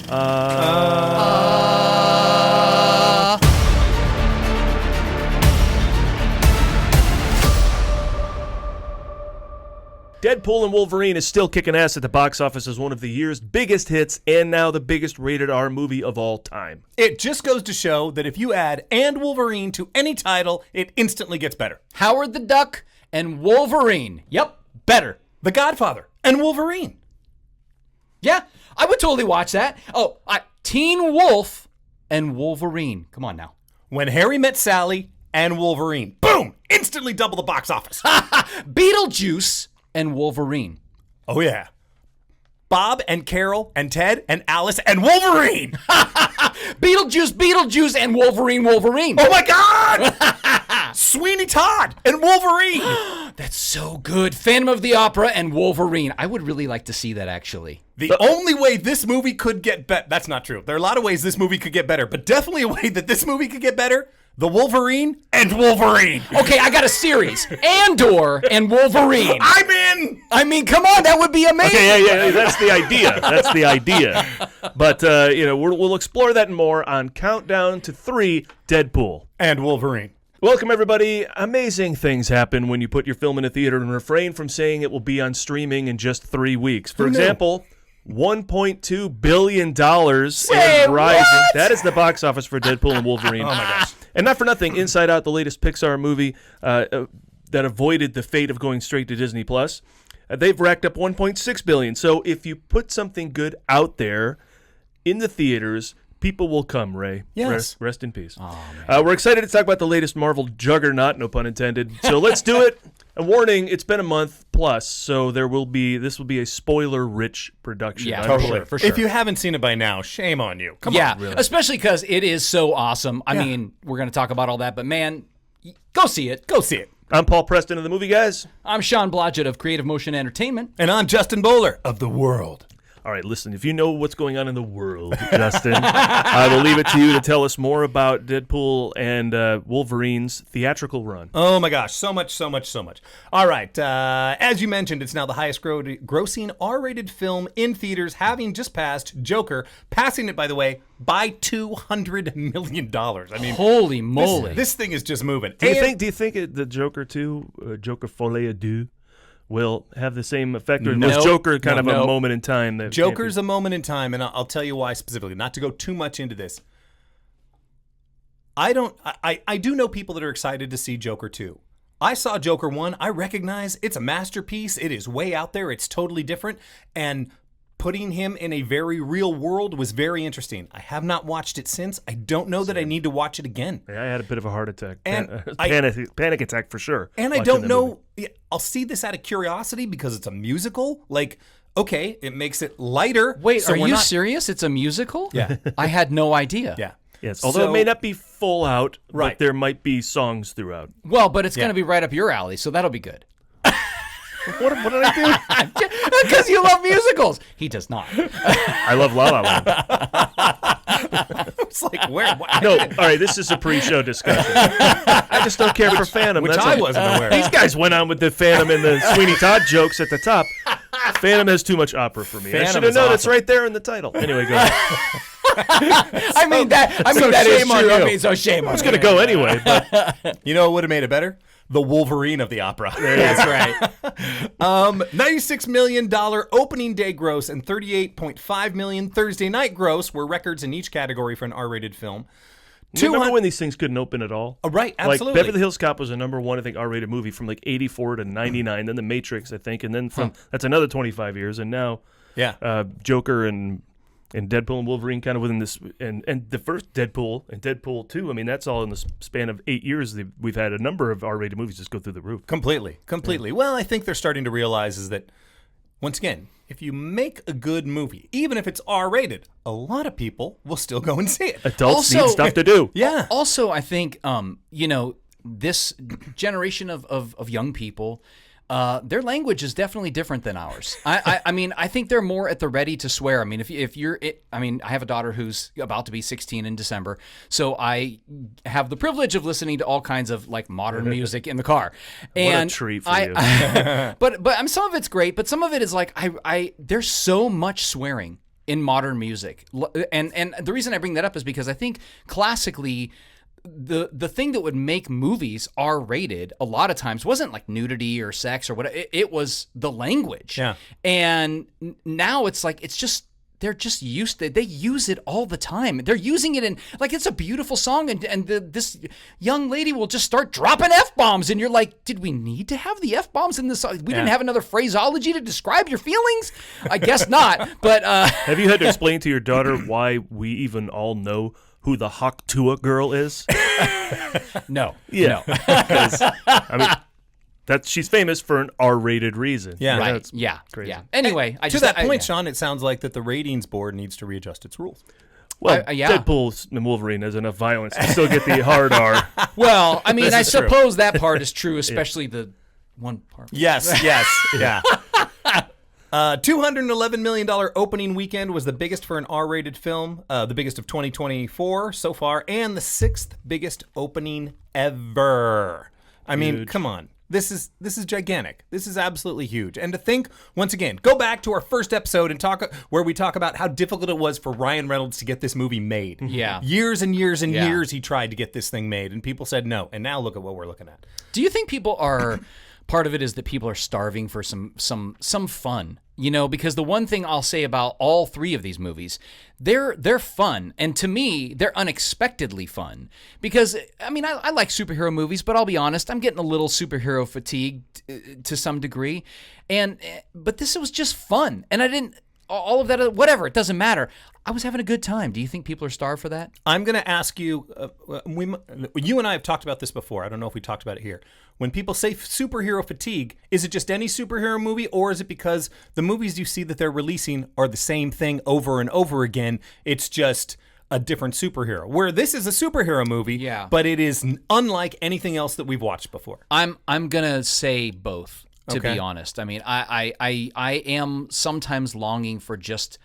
Deadpool and Wolverine is still kicking ass at the box office as one of the year's biggest hits and now the biggest rated R movie of all time. It just goes to show that if you add "and Wolverine" to any title, it instantly gets better. Howard the Duck and Wolverine. Yep, better. The Godfather and Wolverine. Yeah, I would totally watch that. Oh, Teen Wolf and Wolverine. Come on now. When Harry Met Sally and Wolverine. Boom! Instantly double the box office. Beetlejuice and Wolverine. Oh, yeah. Bob and Carol and Ted and Alice and Wolverine. Beetlejuice and Wolverine. Oh, my God! Sweeney Todd and Wolverine. That's so good. Phantom of the Opera and Wolverine. I would really like to see that, actually. The only way this movie could get better, that's not true. There are a lot of ways this movie could get better, but definitely a way that this movie could get better, The Wolverine and Wolverine. Okay, I got a series. Andor and Wolverine. I'm in! I mean, come on, that would be amazing. Okay, yeah, that's the idea. That's the idea. But, we'll explore that and more on Countdown to 3, Deadpool And Wolverine. Welcome, everybody. Amazing things happen when you put your film in a theater and refrain from saying it will be on streaming in just 3 weeks. For example, $1.2 billion and rising. What? That is the box office for Deadpool and Wolverine. Oh, my gosh. And not for nothing, Inside Out, the latest Pixar movie that avoided the fate of going straight to Disney+, they've racked up $1.6 billion. So if you put something good out there in the theaters, people will come, Ray. Yes. Rest in peace. Oh, we're excited to talk about the latest Marvel juggernaut, no pun intended. So let's do it. A warning, it's been a month plus, so this will be a spoiler-rich production. Yeah, Totally. for sure. If you haven't seen it by now, shame on you. Come yeah, on. really. Especially because it is so awesome. I Yeah. mean, we're going to talk about all that, but man, go see it. Go see it. I'm Paul Preston of the Movie Guys. I'm Sean Blodgett of Creative Motion Entertainment. And I'm Justin Bowler of The World. All right, listen, if you know what's going on in the world, Justin, I will leave it to you to tell us more about Deadpool and Wolverine's theatrical run. Oh my gosh, so much. All right, as you mentioned, it's now the highest grossing R-rated film in theaters, having just passed Joker, passing it, by the way, by $200 million. I mean, Holy moly. this thing is just moving. Do you think the Joker 2, Joker Folie à Deux, will have the same effect, or was Joker kind of a moment in time? That Joker's a moment in time, and I'll tell you why specifically. Not to go too much into this. I do know people that are excited to see Joker 2. I saw Joker 1. I recognize it's a masterpiece. It is way out there. It's totally different. And putting him in a very real world was very interesting. I have not watched it since. I don't know that I need to watch it again. I had a bit of a heart attack. And panic attack for sure. And I don't know. I'll see this out of curiosity because it's a musical. Like, okay, it makes it lighter. Wait, so are we're you not... serious? It's a musical? Yeah. I had no idea. Yeah. Yes, although it may not be full out, right. But there might be songs throughout. Well, but it's going to be right up your alley, so that'll be good. What did I do? Because you love musicals. He does not. I love La La Land. It's like, where? What? No, all right, this is a pre-show discussion. I just don't care for Phantom. Which That's I all. wasn't aware of. These guys went on with the Phantom and the Sweeney Todd jokes at the top. Phantom has too much opera for me. I Phantom should have is known. It's awesome. right there in the title. Anyway, go ahead. that is shame on true. you. I mean, so shame on I was going to go anyway, but You know what would have made it better? The Wolverine of the opera. That's right. $96 million opening day gross and $38.5 million Thursday night gross were records in each category for an R-rated film. remember when these things couldn't open at all? Right, absolutely. Like Beverly Hills Cop was a number one, I think, R-rated movie from like 84 to 99, then The Matrix, I think, and then that's another 25 years, and now Joker and Deadpool and Wolverine kind of within this, and the first Deadpool and Deadpool 2, I mean, that's all in the span of 8 years. We've had a number of R-rated movies just go through the roof. Completely. Yeah. Well, I think they're starting to realize is that, once again, if you make a good movie, even if it's R-rated, a lot of people will still go and see it. Adults need stuff to do. Yeah. Also, I think, this generation of young people, their language is definitely different than ours. I mean, I think they're more at the ready to swear. I mean, I have a daughter who's about to be 16 in December, so I have the privilege of listening to all kinds of like modern music in the car. And what a treat for you. but some of it's great, but some of it is like there's so much swearing in modern music. And the reason I bring that up is because I think classically the thing that would make movies R-rated a lot of times wasn't like nudity or sex or whatever. It was the language. Yeah. And now it's like they're just used to, they use it all the time. They're using it in, like, it's a beautiful song, and this young lady will just start dropping F-bombs, and you're like, did we need to have the F-bombs in this song? We didn't have another phraseology to describe your feelings? I guess not, but... Have you had to explain to your daughter why we even all know who the Haktua girl is? No. Yeah. No. Because, I mean... she's famous for an R-rated reason. Yeah, right. That's crazy. Yeah. Anyway, to that point, Sean, it sounds like that the ratings board needs to readjust its rules. Well, Deadpool and Wolverine has enough violence to still get the hard R. Well, I mean, I suppose that part is true, especially the one part. Yes, yeah. $211 million opening weekend was the biggest for an R-rated film, the biggest of 2024 so far, and the 6th biggest opening ever. I mean, come on. This is gigantic. This is absolutely huge. And to think, once again, go back to our first episode and where we talk about how difficult it was for Ryan Reynolds to get this movie made. Yeah. Years and years and years he tried to get this thing made, and people said no. And now look at what we're looking at. Do you think people are... Part of it is that people are starving for some fun, you know, because the one thing I'll say about all three of these movies, they're fun. And to me, they're unexpectedly fun because, I mean, I like superhero movies, but I'll be honest, I'm getting a little superhero fatigued to some degree. But this was just fun. And I didn't, all of that, whatever, it doesn't matter. I was having a good time. Do you think people are starved for that? I'm going to ask you, you and I have talked about this before. I don't know if we talked about it here. When people say superhero fatigue, is it just any superhero movie, or is it because the movies you see that they're releasing are the same thing over and over again? It's just a different superhero. Where this is a superhero movie, but it is unlike anything else that we've watched before. I'm going to say both, to be honest. I mean, I am sometimes longing for just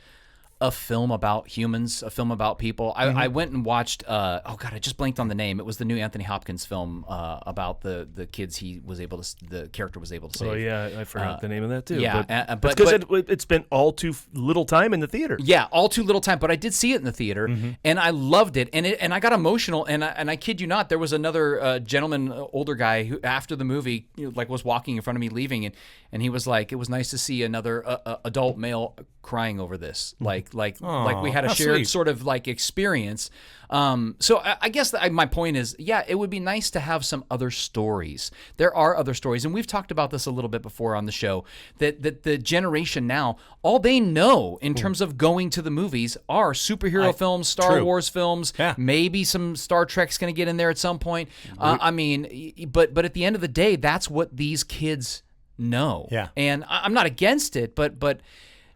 a film about humans, a film about people. I went and watched, I just blanked on the name. It was the new Anthony Hopkins film about the kids the character was able to save. Oh, yeah, I forgot the name of that, too. Yeah, but because it's been all too little time in the theater. Yeah, all too little time, but I did see it in the theater, and I loved it, and I got emotional, and I kid you not, there was another gentleman, older guy, who after the movie, was walking in front of me leaving, and he was like, it was nice to see another adult male crying over this, like we had a shared sort of experience. So I guess my point is, it would be nice to have some other stories. There are other stories, and we've talked about this a little bit before on the show, that the generation now, all they know in terms of going to the movies are superhero films, Star Wars films, maybe some Star Trek's going to get in there at some point. I mean, but at the end of the day, that's what these kids know. Yeah. And I'm not against it, but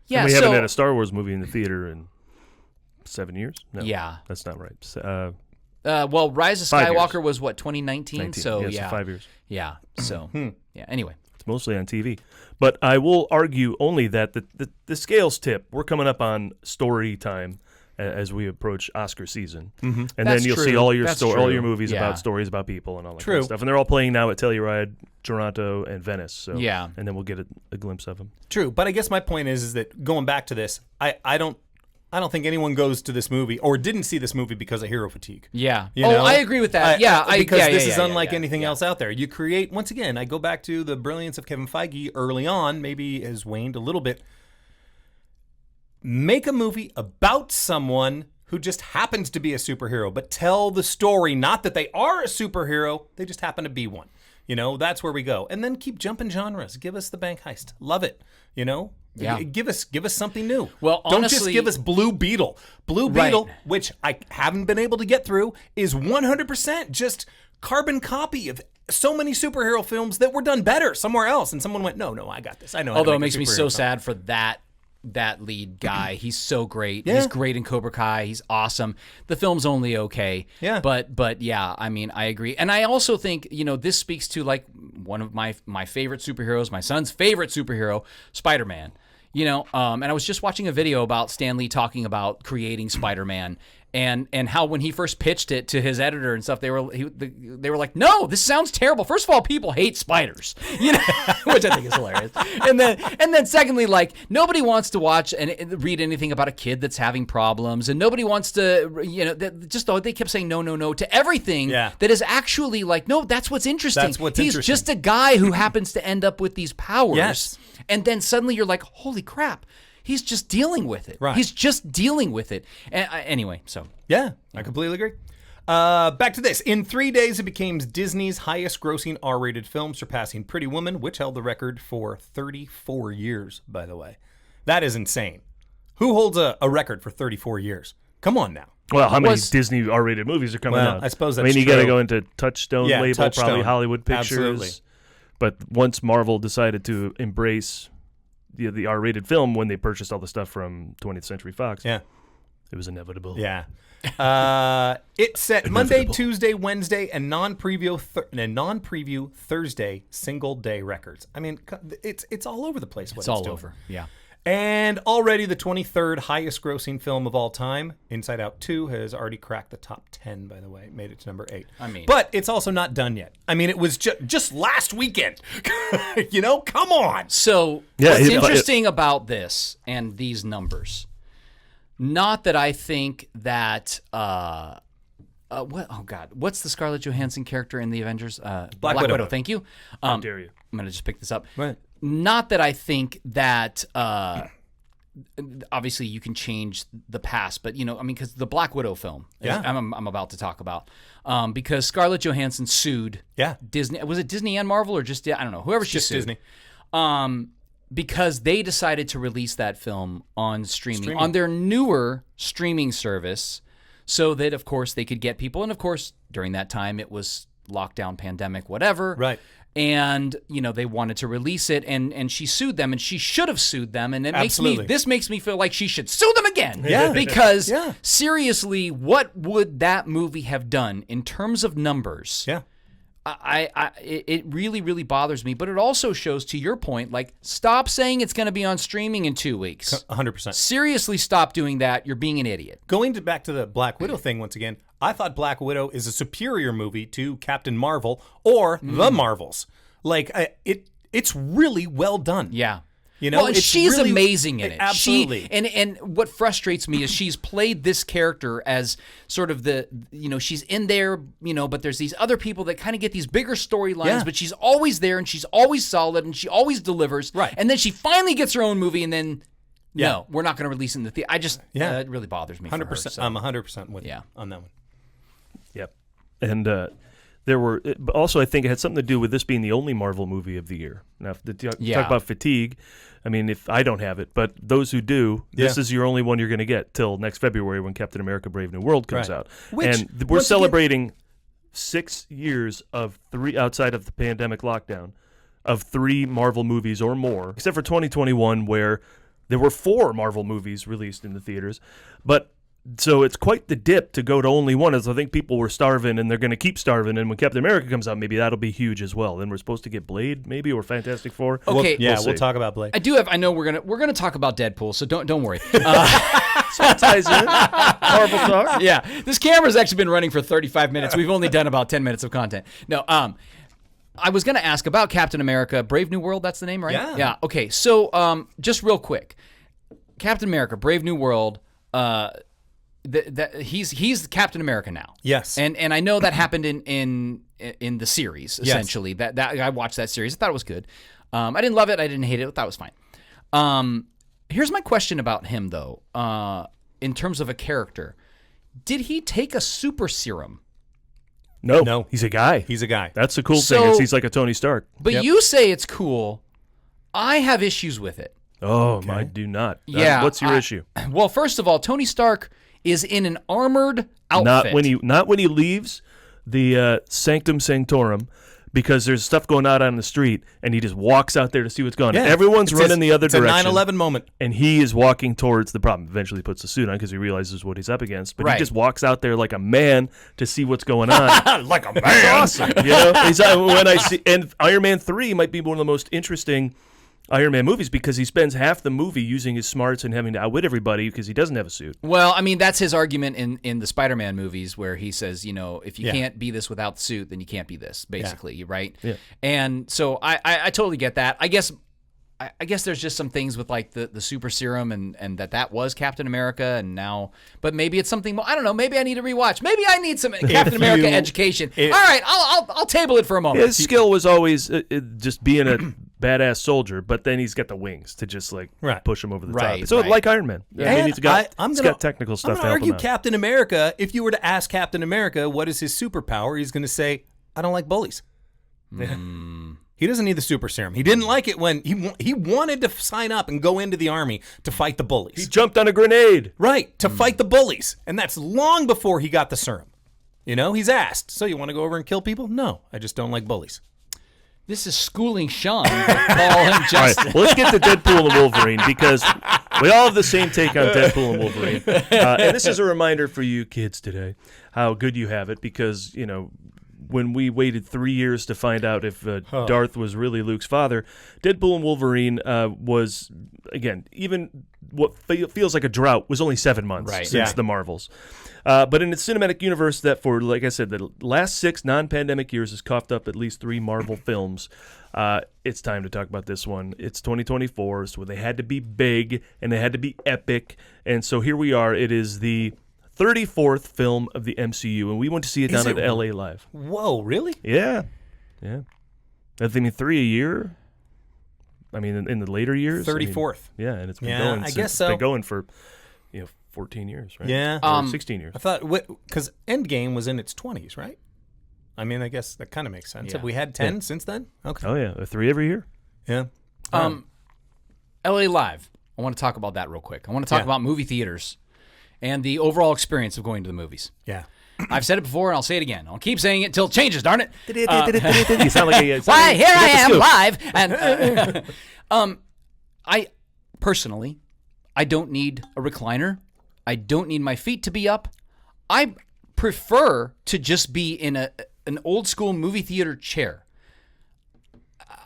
yeah. And we haven't had a Star Wars movie in the theater in 7 years? No, that's not right. Well, Rise of Skywalker was what, 2019? So so 5 years. Yeah. So anyway, it's mostly on TV. But I will argue only that the scales tip. We're coming up on story time as we approach Oscar season, and then you'll see all your movies about stories about people and all that kind of stuff. And they're all playing now at Telluride, Toronto, and Venice. So and then we'll get a glimpse of them. True, but I guess my point is that going back to this, I don't think anyone goes to this movie or didn't see this movie because of hero fatigue. Yeah. I agree with that. Because this is unlike anything else out there. You create, once again, I go back to the brilliance of Kevin Feige early on, maybe has waned a little bit. Make a movie about someone who just happens to be a superhero, but tell the story, not that they are a superhero, they just happen to be one. That's where we go. And then keep jumping genres. Give us the bank heist. Love it. Yeah. Give us something new. Well, honestly, don't just give us Blue Beetle. Blue Beetle, which I haven't been able to get through, is 100% just carbon copy of so many superhero films that were done better somewhere else. And someone went, no, I got this. I know. Although it makes me so sad for that lead guy. He's so great. He's great in Cobra Kai. He's awesome. The film's only okay. Yeah. But yeah, I mean, I agree. And I also think, this speaks to one of my favorite superheroes, my son's favorite superhero, Spider-Man. And I was just watching a video about Stan Lee talking about creating Spider-Man. and how when he first pitched it to his editor and stuff, they were like, no, this sounds terrible. First of all, people hate spiders, which I think is hilarious. And then secondly, like, nobody wants to watch and read anything about a kid that's having problems, and nobody wants to, they kept saying no to everything that is actually like, no, that's what's interesting. He's just a guy who happens to end up with these powers. Yes. And then suddenly you're like, holy crap, he's just dealing with it. Right. He's just dealing with it. And, anyway, so. Yeah, I completely agree. Back to this. In 3 days, it became Disney's highest-grossing R-rated film, surpassing Pretty Woman, which held the record for 34 years, by the way. That is insane. Who holds a record for 34 years? Come on now. Well, how many Disney R-rated movies are coming out? I suppose that's you true. got to go into Touchstone label, Touchstone. probably Hollywood Pictures. Absolutely. But once Marvel decided to embrace the R-rated film when they purchased all the stuff from 20th Century Fox, it was inevitable. Yeah. It set Monday, Tuesday, Wednesday, and non-preview Thursday single-day records. I mean, it's all over the place. It's all over. Yeah. And already the 23rd highest-grossing film of all time, Inside Out 2, has already cracked the top 10, by the way. Made it to number 8. But it's also not done yet. I mean, it was just last weekend. Come on. So what's interesting about this and these numbers, not that I think that... what's the Scarlett Johansson character in the Avengers? Black Widow. Thank you. How dare you? I'm going to just pick this up. Right. Not that I think that obviously you can change the past, but because the Black Widow film, I'm about to talk about, because Scarlett Johansson sued Disney. Was it Disney and Marvel or just I don't know, whoever she sued. Disney. Because they decided to release that film on streaming on their newer streaming service, so that of course they could get people, and of course during that time it was lockdown, pandemic, whatever. Right. And they wanted to release it, and she sued them, and she should have sued them, and this makes me feel like she should sue them again. Yeah. Because seriously, what would that movie have done in terms of numbers? Yeah. It really, really bothers me, but it also shows, to your point, like, stop saying it's going to be on streaming in 2 weeks. 100%. Seriously, stop doing that. You're being an idiot. Going back to the Black Widow thing once again, I thought Black Widow is a superior movie to Captain Marvel or The Marvels. Like, it's really well done. Yeah. And she's really amazing in it. Absolutely. And what frustrates me is she's played this character as sort of she's in there, but there's these other people that kind of get these bigger storylines, but she's always there, and she's always solid, and she always delivers. Right. And then she finally gets her own movie, and then, no, we're not going to release it in the theater. It really bothers me. 100%. For her, so. I'm 100% with you on that one. Yep. And there were also, I think it had something to do with this being the only Marvel movie of the year. Now, talk about fatigue. I mean, if I don't have it, but those who do, this is your only one you're going to get till next February when Captain America: Brave New World comes out. And we're celebrating 6 years of 3 outside of the pandemic lockdown of 3 Marvel movies or more, except for 2021 where there were 4 Marvel movies released in the theaters, but. So it's quite the dip to go to only one, as I think people were starving, and they're going to keep starving. And when Captain America comes out, maybe that'll be huge as well. Then we're supposed to get Blade, maybe, or Fantastic Four. Okay, we'll talk about Blade. I know we're gonna talk about Deadpool, so don't worry. So it ties in. Marvel talk. Yeah, this camera's actually been running for 35 minutes. We've only done about 10 minutes of content. No, I was gonna ask about Captain America: Brave New World. That's the name, right? Yeah. Okay. So, just real quick, Captain America: Brave New World. He's Captain America now. Yes. And I know that happened in the series, essentially. Yes. That I watched that series. I thought it was good. I didn't love it. I didn't hate it. I thought it was fine. Here's my question about him, though, in terms of a character. Did he take a super serum? No. He's a guy. That's the cool thing. Is he's like a Tony Stark. But you say it's cool. I have issues with it. Oh, I do not. Yeah. What's your issue? Well, first of all, Tony Stark is in an armored outfit. Not when he leaves the Sanctum Sanctorum, because there's stuff going on the street, and he just walks out there to see what's going on. Everyone's running the other direction. It's a 9/11 moment. And he is walking towards the problem. Eventually puts the suit on because he realizes what he's up against. But he just walks out there like a man to see what's going on. Like a man. It's awesome. When I see, and Iron Man 3 might be one of the most interesting Iron Man movies because he spends half the movie using his smarts and having to outwit everybody because he doesn't have a suit. Well, I mean, that's his argument in the Spider-Man movies where he says, if you can't be this without the suit, then you can't be this, basically, right? Yeah. And so I totally get that. I guess there's just some things with like the super serum and that was Captain America and now, but maybe it's something more. I don't know. Maybe I need to rewatch. Maybe I need some Captain America education. All right, I'll table it for a moment. His skill was always just being a badass soldier, but then he's got the wings to just like push him over the top. So like Iron Man, he's got technical stuff. I'm going to argue Captain America. If you were to ask Captain America what is his superpower, he's going to say, "I don't like bullies." He doesn't need the super serum. He didn't like it when he wanted to sign up and go into the army to fight the bullies. He jumped on a grenade. Right, to fight the bullies. And that's long before he got the serum. He's asked, so you want to go over and kill people? No, I just don't like bullies. This is schooling Sean with Paul and Justin. All right, well, let's get to Deadpool and Wolverine because we all have the same take on Deadpool and Wolverine. And this is a reminder for you kids today how good you have it because, when we waited 3 years to find out if Darth was really Luke's father, Deadpool and Wolverine was, again, even what feels like a drought was only 7 months since the Marvels. But in its cinematic universe that for, like I said, the last 6 non-pandemic years has coughed up at least 3 Marvel films. It's time to talk about this one. It's 2024, so they had to be big and they had to be epic. And so here we are. It is the 34th film of the MCU, and we went to see it down at LA Live. Whoa, really? Yeah. I think 3 a year. I mean, in the later years. 34th. And it's been going. I guess so. It's been going for 14 years, right? Yeah. Or 16 years. I thought because Endgame was in its 20s, right? I mean, I guess that kind of makes sense. Have we had 10 since then? Okay. Oh yeah, 3 every year. Yeah. LA Live. I want to talk about that real quick. I want to talk about movie theaters and the overall experience of going to the movies. Yeah. I've said it before, and I'll say it again. I'll keep saying it till it changes, darn it. You sound like a... Why, here I am, live. And I, personally, I don't need a recliner. I don't need my feet to be up. I prefer to just be in an old-school movie theater chair.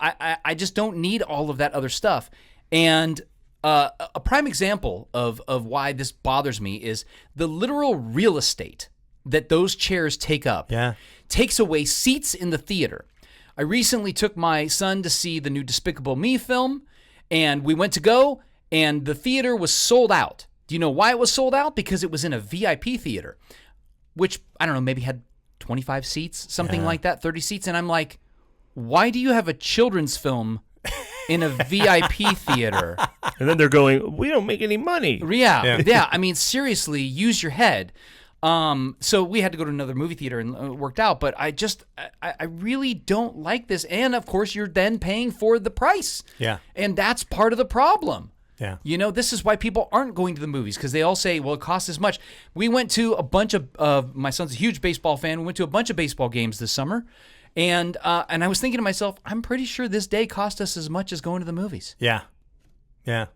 I just don't need all of that other stuff. And... a prime example of why this bothers me is the literal real estate that those chairs take up takes away seats in the theater. I recently took my son to see the new Despicable Me film, and we went to go, and the theater was sold out. Do you know why it was sold out? Because it was in a VIP theater, which, I don't know, maybe had 25 seats, something like that, 30 seats. And I'm like, why do you have a children's film in a VIP theater? And then they're going, we don't make any money. Yeah. I mean, seriously, use your head. So we had to go to another movie theater and it worked out. But I really don't like this. And of course, you're then paying for the price. Yeah. And that's part of the problem. Yeah. This is why people aren't going to the movies because they all say, well, it costs this much. We went to a bunch of my son's a huge baseball fan. We went to a bunch of baseball games this summer. And I was thinking to myself, I'm pretty sure this day cost us as much as going to the movies. Yeah. Yeah.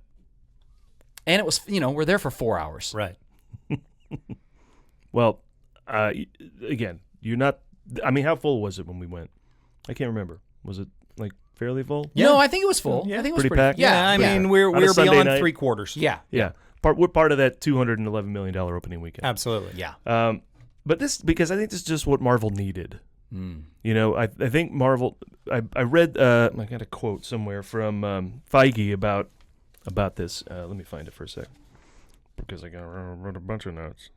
And it was, we're there for 4 hours. Right. Well, again, you're not, I mean, how full was it when we went? I can't remember. Was it like fairly full? Yeah. No, I think it was full. Yeah. I think it was pretty packed. Yeah, I mean, we're beyond 3/4. Yeah. We're part of that $211 million opening weekend. Absolutely. Yeah. But because I think this is just what Marvel needed. I think Marvel. I read. I got a quote somewhere from Feige about this. Let me find it for a sec because I wrote a bunch of notes.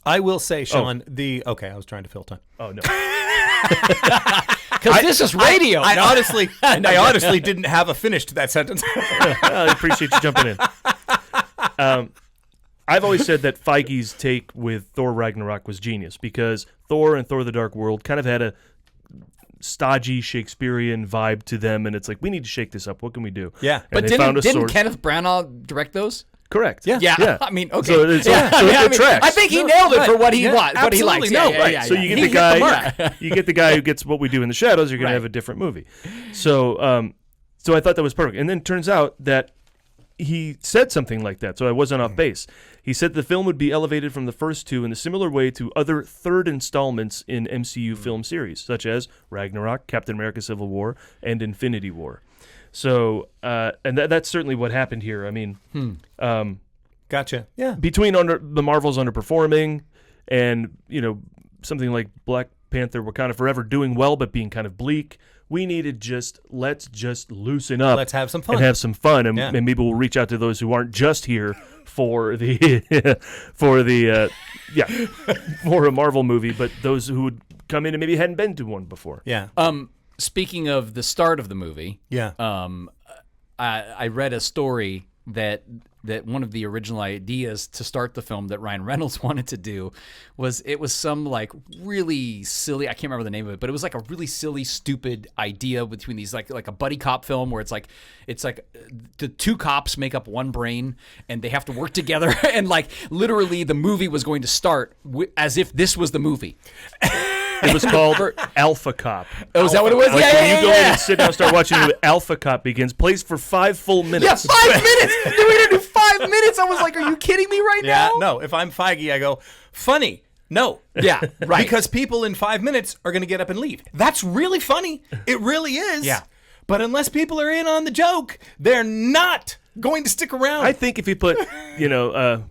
I will say, Sean. I was trying to fill time. Oh no. Because this is radio. I honestly didn't have a finish to that sentence. I appreciate you jumping in. I've always said that Feige's take with Thor Ragnarok was genius because Thor and Thor the Dark World kind of had a stodgy Shakespearean vibe to them, and it's like, we need to shake this up. What can we do? Yeah. But didn't Kenneth Branagh direct those? Correct. Yeah. I mean, okay. So it tracks. I think he nailed it for what he wants, what he likes. Right. So you get the guy. You get the guy who gets What We Do in the Shadows. You're going to have a different movie. So I thought that was perfect. And then it turns out that he said something like that, so I wasn't off base. He said the film would be elevated from the first two in a similar way to other third installments in MCU film series, such as Ragnarok, Captain America Civil War, and Infinity War. So, and that's certainly what happened here. I mean, Gotcha. Yeah. between the Marvels underperforming and, something like Black Panther, Wakanda Forever doing well but being kind of bleak, we needed let's just loosen up. Let's have some fun. And have some fun. And maybe we'll reach out to those who aren't just here for for a Marvel movie, but those who would come in and maybe hadn't been to one before. Yeah. Speaking of the start of the movie, I read a story that one of the original ideas to start the film that Ryan Reynolds wanted to do was some like really silly, I can't remember the name of it, but it was like a really silly, stupid idea between these like a buddy cop film where it's like the two cops make up one brain and they have to work together, and like literally the movie was going to start as if this was the movie. It was called Alpha Cop. Oh, is that what it was? Like when you go in and sit down and start watching it, Alpha Cop begins, plays for 5 full minutes. Yeah, 5 minutes. We're gonna do 5 minutes. I was like, are you kidding me right now? Yeah, no. If I'm Feige, I go, funny. No. Yeah, right. Because people in 5 minutes are going to get up and leave. That's really funny. It really is. Yeah. But unless people are in on the joke, they're not going to stick around. I think if you put, at the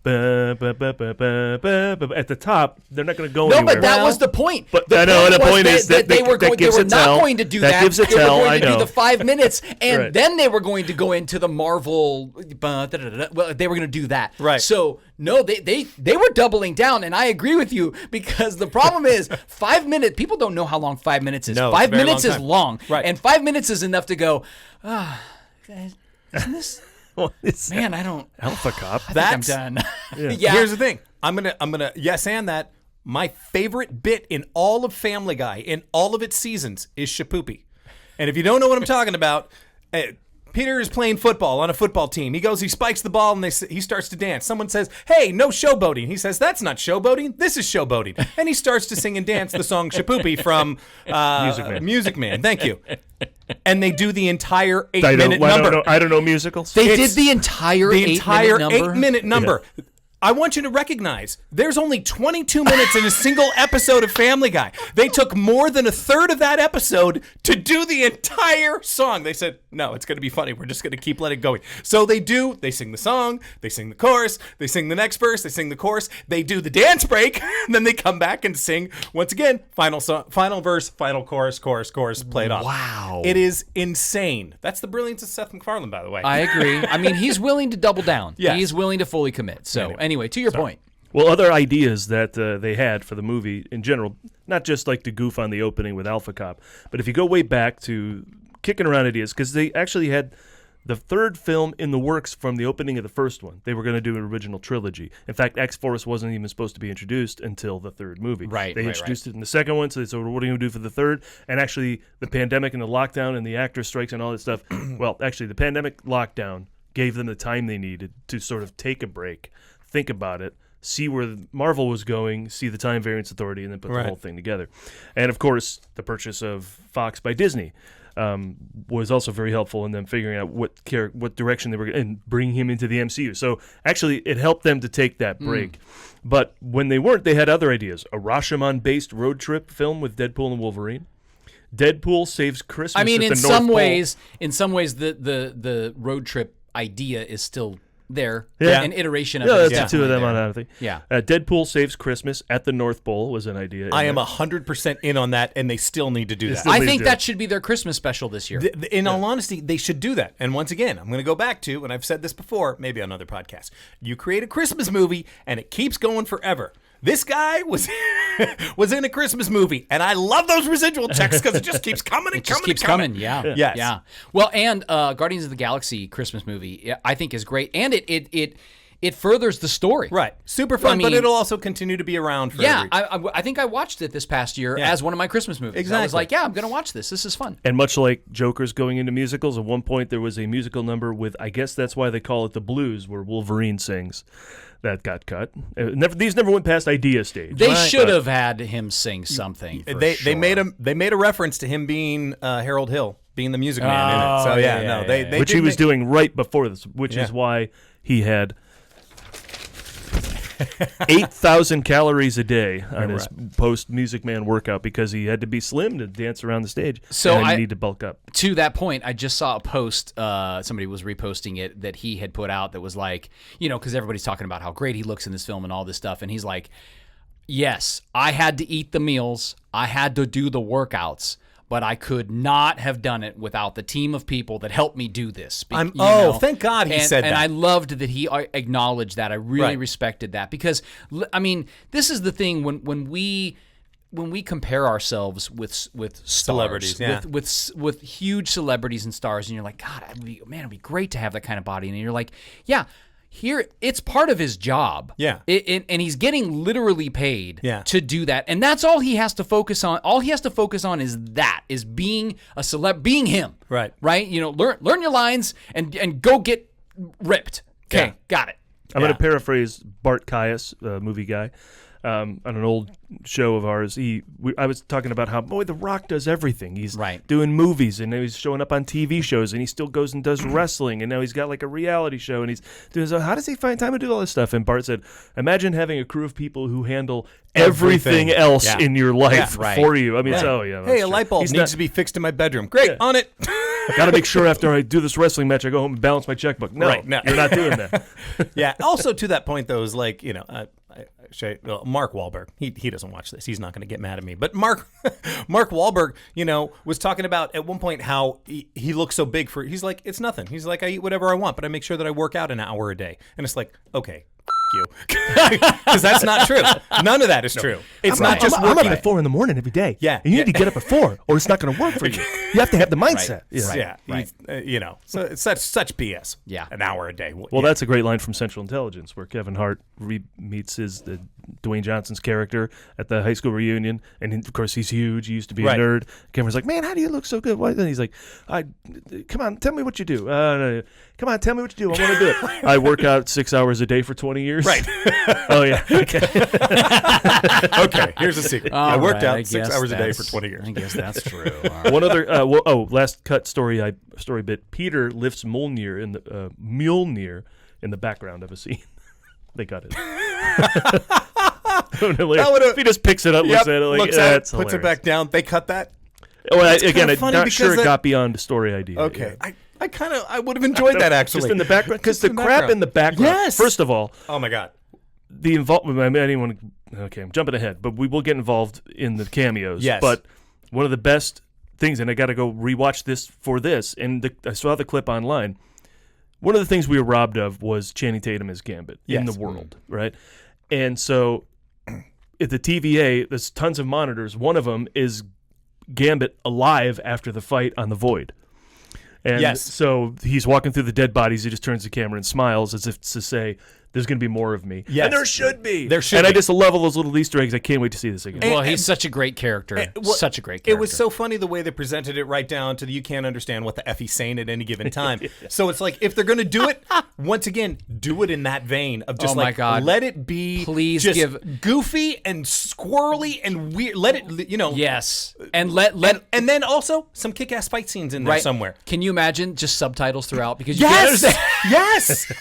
top, they're not going to go anywhere. No, but that was the point. But the point is that they were not going to do that. That gives a tell. They were going to do the 5 minutes, and Right. then they were going to go into the Marvel. Well, they were going to do that. Right. So no, they were doubling down, and I agree with you because the problem is 5 minutes. People don't know how long 5 minutes is. No, 5 it's a very minutes long is time. long, Right. and 5 minutes is enough to go. Isn't this? What is Man, I don't. Alpha Cop. I think I'm done. Yeah. Here's the thing. I'm gonna yes and that. My favorite bit in all of Family Guy, in all of its seasons, is Shapoopy. And if you don't know what I'm talking about, Peter is playing football on a football team. He goes, he spikes the ball, and he starts to dance. Someone says, "Hey, no showboating." He says, "That's not showboating. This is showboating." And he starts to sing and dance the song Shapoopy from Music Man. Thank you. And they do the entire 8-minute number. I don't know musicals. They did the entire 8-minute number. I want you to recognize there's only 22 minutes in a single episode of Family Guy. They took more than a third of that episode to do the entire song. They said, no, it's going to be funny. We're just going to keep letting it going. So they sing the song, they sing the chorus, they sing the next verse, they sing the chorus, they do the dance break, and then they come back and sing once again, final song, final verse, final chorus, play it off. Wow. It is insane. That's the brilliance of Seth MacFarlane, by the way. I agree. I mean, he's willing to double down. Yes. He's willing to fully commit. So anyway, to your point. Well, other ideas that they had for the movie in general, not just like to goof on the opening with Alpha Cop, but if you go way back to kicking around ideas, because they actually had the third film in the works from the opening of the first one. They were going to do an original trilogy. In fact, X-Force wasn't even supposed to be introduced until the third movie. Right. They introduced it in the second one, so they said, what are you going to do for the third? And actually, the pandemic and the lockdown and the actor strikes and all that stuff, well, actually, the pandemic lockdown gave them the time they needed to sort of take a break, think about it, see where Marvel was going, see the Time Variance Authority, and then put the whole thing together. And, of course, the purchase of Fox by Disney was also very helpful in them figuring out what direction they were going and bring him into the MCU. So, actually, it helped them to take that break. But when they weren't, they had other ideas. A Rashomon-based road trip film with Deadpool and Wolverine. Deadpool Saves Christmas. I mean, at in the North some Pole. ways, the road trip idea is still there. Yeah. An iteration of Yeah, it. that's the two of them on that thing. Yeah. Deadpool Saves Christmas at the North Pole was an idea. I am 100% in on that, and they still need to do that. I think that should be their Christmas special this year. In all honesty, they should do that. And once again, I'm going to go back to, and I've said this before, maybe on other podcasts. You create a Christmas movie, and it keeps going forever. This guy was in a Christmas movie, and I love those residual checks because it just keeps coming and coming. Keeps coming. Yeah. Yes. Yeah. Well, and Guardians of the Galaxy Christmas movie, I think is great, and it furthers the story. Right. Super fun, I mean, but it'll also continue to be around for Yeah, I think I watched it this past year as one of my Christmas movies. Exactly. I was like, yeah, I'm going to watch this. This is fun. And much like Joker's going into musicals, at one point there was a musical number with, I guess that's why they call it the Blues, where Wolverine sings. That got cut. These never went past idea stage. They should have had him sing something. They made a reference to him being Harold Hill, being the Music Man in it. So they which he was doing right before this, which is why he had 8,000 calories a day on his post Music Man workout because he had to be slim to dance around the stage. So I need to bulk up. To that point, I just saw a post, somebody was reposting it, that he had put out that was like, because everybody's talking about how great he looks in this film and all this stuff, and he's like, yes, I had to eat the meals, I had to do the workouts, but I could not have done it without the team of people that helped me do this. Thank God he said that. And I loved that he acknowledged that. I really respected that because, I mean, this is the thing when we compare ourselves with stars, celebrities, with huge celebrities and stars, and you're like, God, it'd be great to have that kind of body, and you're like, yeah. Here, it's part of his job. Yeah. And he's getting literally paid to do that. And that's all he has to focus on. All he has to focus on is being a celeb, being him. Right. Right? Learn your lines and go get ripped. Okay, got it. I'm going to paraphrase Bart Caius, movie guy, on an old show of ours. I was talking about how, The Rock does everything. He's doing movies, and now he's showing up on TV shows, and he still goes and does wrestling, and now he's got like a reality show, and he's doing. So how does he find time to do all this stuff? And Bart said, imagine having a crew of people who handle everything else in your life for you. I mean, hey, a light bulb needs to be fixed in my bedroom. Great, on it. Got to make sure after I do this wrestling match, I go home and balance my checkbook. No, you're not doing that. Yeah. Also, to that point, though, is like, Mark Wahlberg. He doesn't watch this. He's not going to get mad at me. But Mark Wahlberg, was talking about at one point how he looks so big for. He's like, it's nothing. He's like, I eat whatever I want, but I make sure that I work out an hour a day. And it's like, okay. You, because that's not true. None of that is true. It's not just. I'm up at 4 a.m. every day. Yeah, and you need to get up at 4, or it's not going to work for you. You have to have the mindset. So it's such BS. Yeah, an hour a day. Well, that's a great line from Central Intelligence, where Kevin Hart meets Dwayne Johnson's character at the high school reunion, and of course he's huge. He used to be a nerd. Cameron's like, "Man, how do you look so good?" And he's like, "Come on, tell me what you do. Come on, tell me what you do. I want to do it. I work out 6 hours a day for 20 years." Right. Oh yeah. Okay. Okay. Here's the secret. I worked out 6 hours a day for 20 years. I guess that's true. One other. Last cut story bit. Peter lifts Mjolnir in the background of a scene. They got it. If he just picks it up, looks at it, that's puts it back down. They cut that. Well, again, I'm not sure it got beyond the story idea. Okay. Yeah. I would have enjoyed that actually. Just in the background, because the crap in the background. Yes. First of all. Oh my God. The involvement. Okay, I'm jumping ahead, but we will get involved in the cameos. Yes. But one of the best things, and I got to go rewatch this for this, and I saw the clip online. One of the things we were robbed of was Channing Tatum as Gambit in the world, right? And so at the TVA, there's tons of monitors. One of them is Gambit alive after the fight on the Void. And so he's walking through the dead bodies. He just turns the camera and smiles as if to say, there's going to be more of me. Yes. And there should be. And I just love all those little Easter eggs. I can't wait to see this again. Well, he's such a great character. Such a great character. It was so funny the way they presented it right down to you can't understand what the F he's saying at any given time. So it's like, if they're going to do it, once again, do it in that vein of just let it be goofy and squirrely and weird. Let it, Yes. And and then also some kick-ass fight scenes in there somewhere. Can you imagine just subtitles throughout? Because Yes!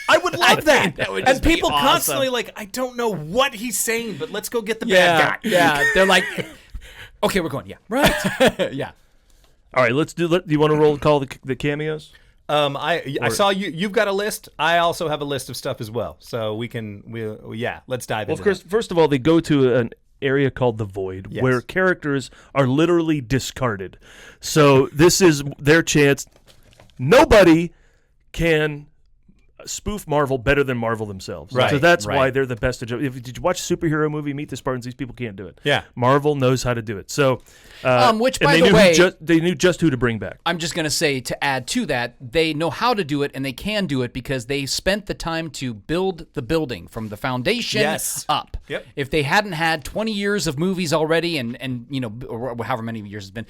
I would love that. That would and people awesome. Constantly like, I don't know what he's saying, but let's go get the bad guy. Yeah, they're like, okay, we're going. Yeah, right. Yeah. All right, let's do. Do you want to call the cameos? I saw you've got a list. I also have a list of stuff as well, so let's dive into. Well, first of all, they go to an area called the Void, where characters are literally discarded. So this is their chance. Nobody can spoof Marvel better than Marvel themselves. Right. So that's why they're the best. Did you watch a superhero movie, Meet the Spartans? These people can't do it. Yeah. Marvel knows how to do it. So, which, by the way, they knew just who to bring back. I'm just going to say, to add to that, they know how to do it, and they can do it because they spent the time to build the building from the foundation up. Yep. If they hadn't had 20 years of movies already, and or however many years it's been,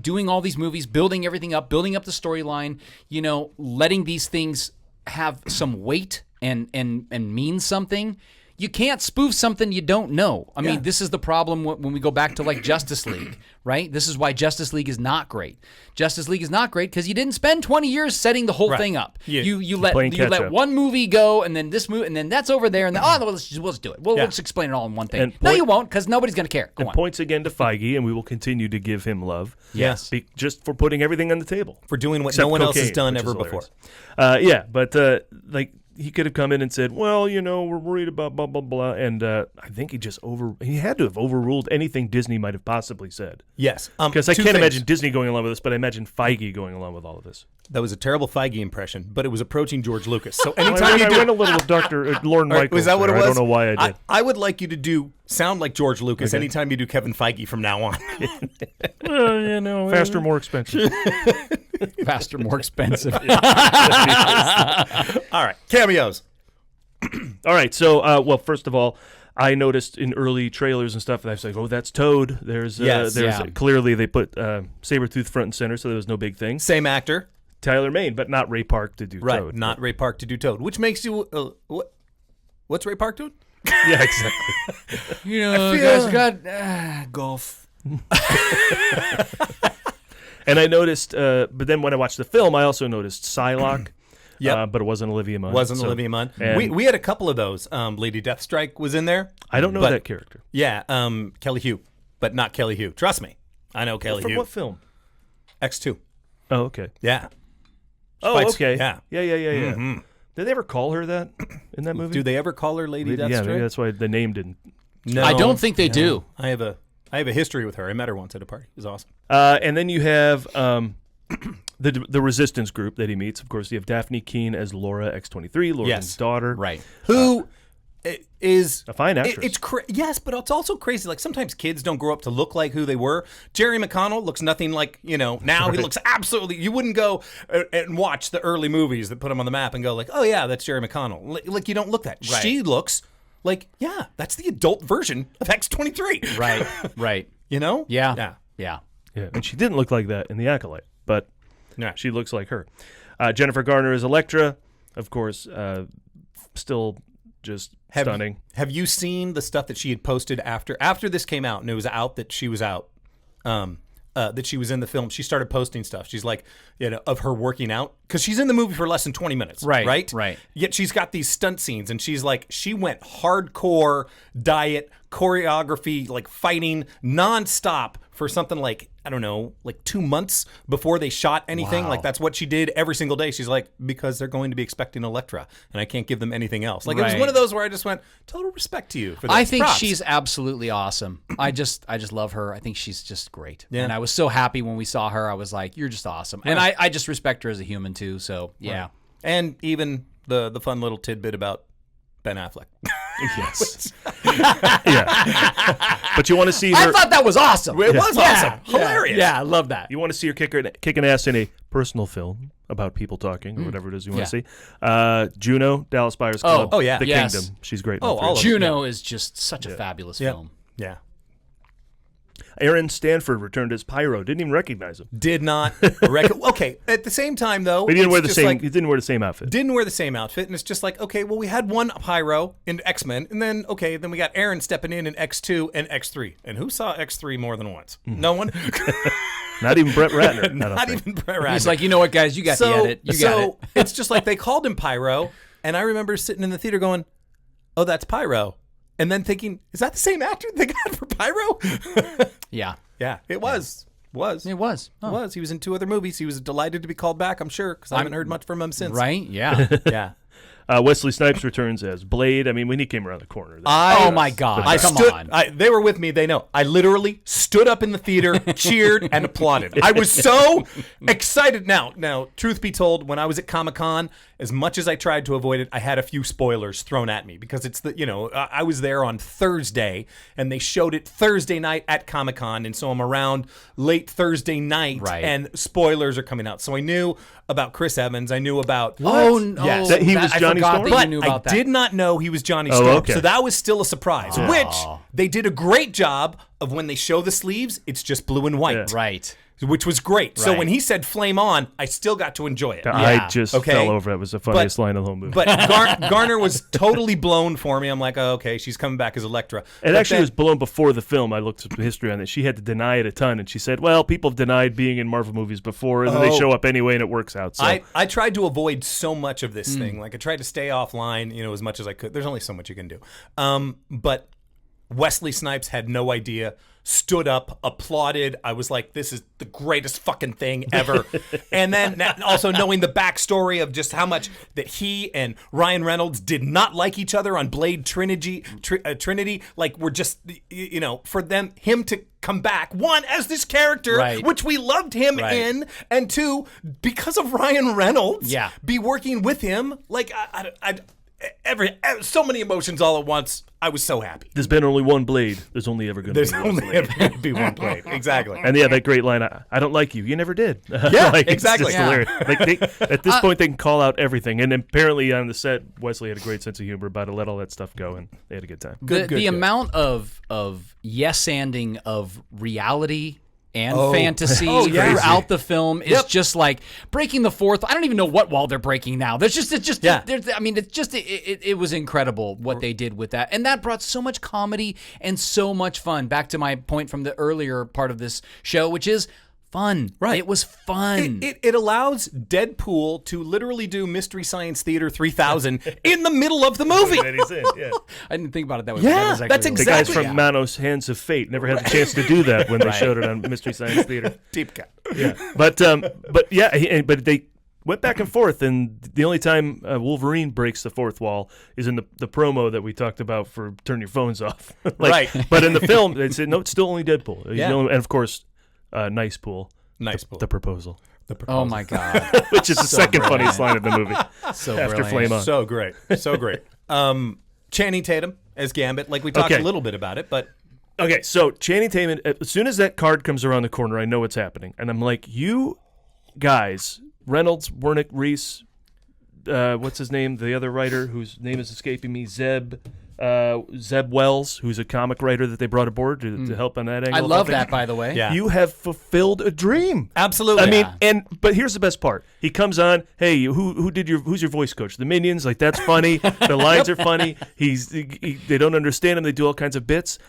doing all these movies, building everything up, building up the storyline, letting these things have some weight and mean something, you can't spoof something you don't know. I mean, this is the problem when we go back to like Justice League, right? This is why Justice League is not great. Justice League is not great because you didn't spend 20 years setting the whole thing up. You let one movie go, and then this movie, and then that's over there, and then we'll just do it. We'll just explain it all in one thing. No, you won't, because nobody's going to care. Go on. Points again to Feige, and we will continue to give him love. Yes, just for putting everything on the table, for doing what no one else has done ever before. But like. He could have come in and said, well, we're worried about blah, blah, blah. And I think he had to have overruled anything Disney might have possibly said. Yes. Because I can't imagine Disney going along with this, but I imagine Feige going along with all of this. That was a terrible Feige impression, but it was approaching George Lucas. So anytime I went a little with Dr. Lorne Michaels. Was that what it was? I don't know why I did. I would like you to sound like George Lucas anytime you do Kevin Feige from now on. Faster, more expensive. Faster, more expensive. All right, cameos. All right, so first of all, I noticed in early trailers and stuff that I was like, oh, that's Toad. There's clearly they put Sabretooth front and center, so there was no big thing. Same actor, Tyler Mane, but not Ray Park to do Toad. Not Ray Park to do Toad, which makes you what's Ray Park doing? Yeah, exactly. guys got golf. And I noticed, but then when I watched the film, I also noticed Psylocke. But it wasn't Olivia Munn. Olivia Munn. We had a couple of those. Lady Deathstrike was in there. I don't know that character. Yeah, Kelly Hu, but not Kelly Hu. Trust me, I know Kelly Hu. From what film? X2. Oh, okay. Yeah. Okay. Yeah. Yeah. Mm-hmm. Did they ever call her that in that movie? Do they ever call her Lady Deathstrike? Yeah, maybe that's why the name didn't. No, I don't think they do. I have a history with her. I met her once at a party. It was awesome. And then you have the Resistance group that he meets. Of course, you have Daphne Keane as Laura X-23, Loren's daughter. Right. Who is a fine actress. Yes, but it's also crazy. Like, sometimes kids don't grow up to look like who they were. Jerry McConnell looks nothing like, now he looks absolutely, you wouldn't go and watch the early movies that put him on the map and go like, oh yeah, that's Jerry McConnell. Like, you don't look that. Right. She looks like, yeah, that's the adult version of X-23. Right. Yeah. Yeah. And she didn't look like that in The Acolyte, but she looks like her. Jennifer Garner is Elektra, of course, still just stunning. Have you seen the stuff that she had posted after this came out and it was out that she was out, that she was in the film? She started posting stuff. She's like, of her working out, because she's in the movie for less than 20 minutes. Right. Yet she's got these stunt scenes, and she's like, she went hardcore diet, choreography, like fighting nonstop for something like, I don't know, like 2 months before they shot anything. Wow. Like, that's what she did every single day. She's like, because they're going to be expecting Elektra, and I can't give them anything else. Like, it was one of those where I just went, total respect to you for that. I think she's absolutely awesome. I just love her. I think she's just great. Yeah. And I was so happy when we saw her. I was like, you're just awesome. And I just respect her as a human too. So yeah. Right. And even the fun little tidbit about Ben Affleck. Yes. Yeah. But you want to see her. I thought that was awesome. It was awesome. Hilarious. Yeah, I love that. You want to see her kicking ass in a personal film about people talking or whatever it is you want to see. Juno, Dallas Buyers Club. Oh, yeah. The Kingdom. She's great. Juno is just such a fabulous film. Yeah. Aaron Stanford returned as Pyro. Didn't even recognize him. Did not recognize. Okay. At the same time, though, he didn't wear the same. He didn't wear the same outfit. Didn't wear the same outfit, and it's just like, okay, well, we had one Pyro in X-Men, and then we got Aaron stepping in X2 and X3. And who saw X3 more than once? No one. Not even Brett Ratner. Not even Brett Ratner. He's like, you know what, guys, you got the edit. You got it. It's just like they called him Pyro, and I remember sitting in the theater going, "Oh, that's Pyro," and then thinking, "Is that the same actor they got for Pyro?" Yeah. Yeah, it was. It was. It was. He was in 2 other movies. He was delighted to be called back, I'm sure, because I haven't heard much from him since. Right? Yeah. Yeah. Wesley Snipes returns as Blade. I mean, when he came around the corner. Oh, my God. Come on. They were with me. They know. I literally stood up in the theater, cheered, and applauded. I was so excited. Now, truth be told, when I was at Comic-Con, as much as I tried to avoid it, I had a few spoilers thrown at me because it's I was there on Thursday, and they showed it Thursday night at Comic-Con, and so I'm around late Thursday night, and spoilers are coming out. So I knew about Chris Evans. I knew about... Oh, no. Yes. That he was Johnny Storm? But I did not know he was Johnny Storm. Okay. So that was still a surprise, which they did a great job of when they show the sleeves, it's just blue and white. Yeah. Right. which was great. So when he said "flame on," I still got to enjoy it. I just fell over. It was the funniest line of the whole movie. But Garner was totally blown for me. I'm like, oh, okay, she's coming back as Elektra. It actually was blown before the film. I looked at the history on it. She had to deny it a ton, and she said, well, people have denied being in Marvel movies before, and then they show up anyway, and it works out. So. I tried to avoid so much of this thing. Like, I tried to stay offline, as much as I could. There's only so much you can do. But Wesley Snipes had no idea, stood up, applauded. I was like, this is the greatest fucking thing ever. And then also knowing the backstory of just how much that he and Ryan Reynolds did not like each other on Blade Trinity, like we're just, for him to come back, one, as this character, which we loved him in, and two, because of Ryan Reynolds, be working with him, like, so many emotions all at once. I was so happy. There's been only one Blade. There's only ever going to be one Blade. Exactly. And that great line, I don't like you. You never did. Yeah, exactly. It's just hilarious. Like at this point, they can call out everything. And apparently on the set, Wesley had a great sense of humor about to let all that stuff go, and they had a good time. The amount of yes-anding of reality and fantasy throughout the film is just like breaking the fourth. I don't even know what wall they're breaking now. It was incredible what they did with that. And that brought so much comedy and so much fun. Back to my point from the earlier part of this show, which is fun. Right. It was fun. It allows Deadpool to literally do Mystery Science Theater 3000 in the middle of the movie. I didn't think about it that way. Yeah, that's exactly. The guys from Manos Hands of Fate never had the chance to do that when they showed it on Mystery Science Theater. Deep cut. Yeah. But they went back and forth, and the only time Wolverine breaks the fourth wall is in the promo that we talked about for Turn Your Phones Off. But in the film, they said, no, it's still only Deadpool. And of course, Nice Pool. The proposal. Oh my God. Which is the second funniest line of the movie. So after brilliant. Flame On. So great. Channing Tatum as Gambit. Like we talked a little bit about it, but okay. So Channing Tatum. As soon as that card comes around the corner, I know what's happening, and I'm like, you guys, Reynolds, Wernick, Reese, what's his name? The other writer whose name is escaping me, Zeb Wells, who's a comic writer that they brought aboard to help on that angle. I love that, by the way. Yeah. You have fulfilled a dream. Absolutely. I mean, but here's the best part. He comes on, hey, who's your voice coach? The Minions, like that's funny. The lines are funny. They don't understand him. They do all kinds of bits.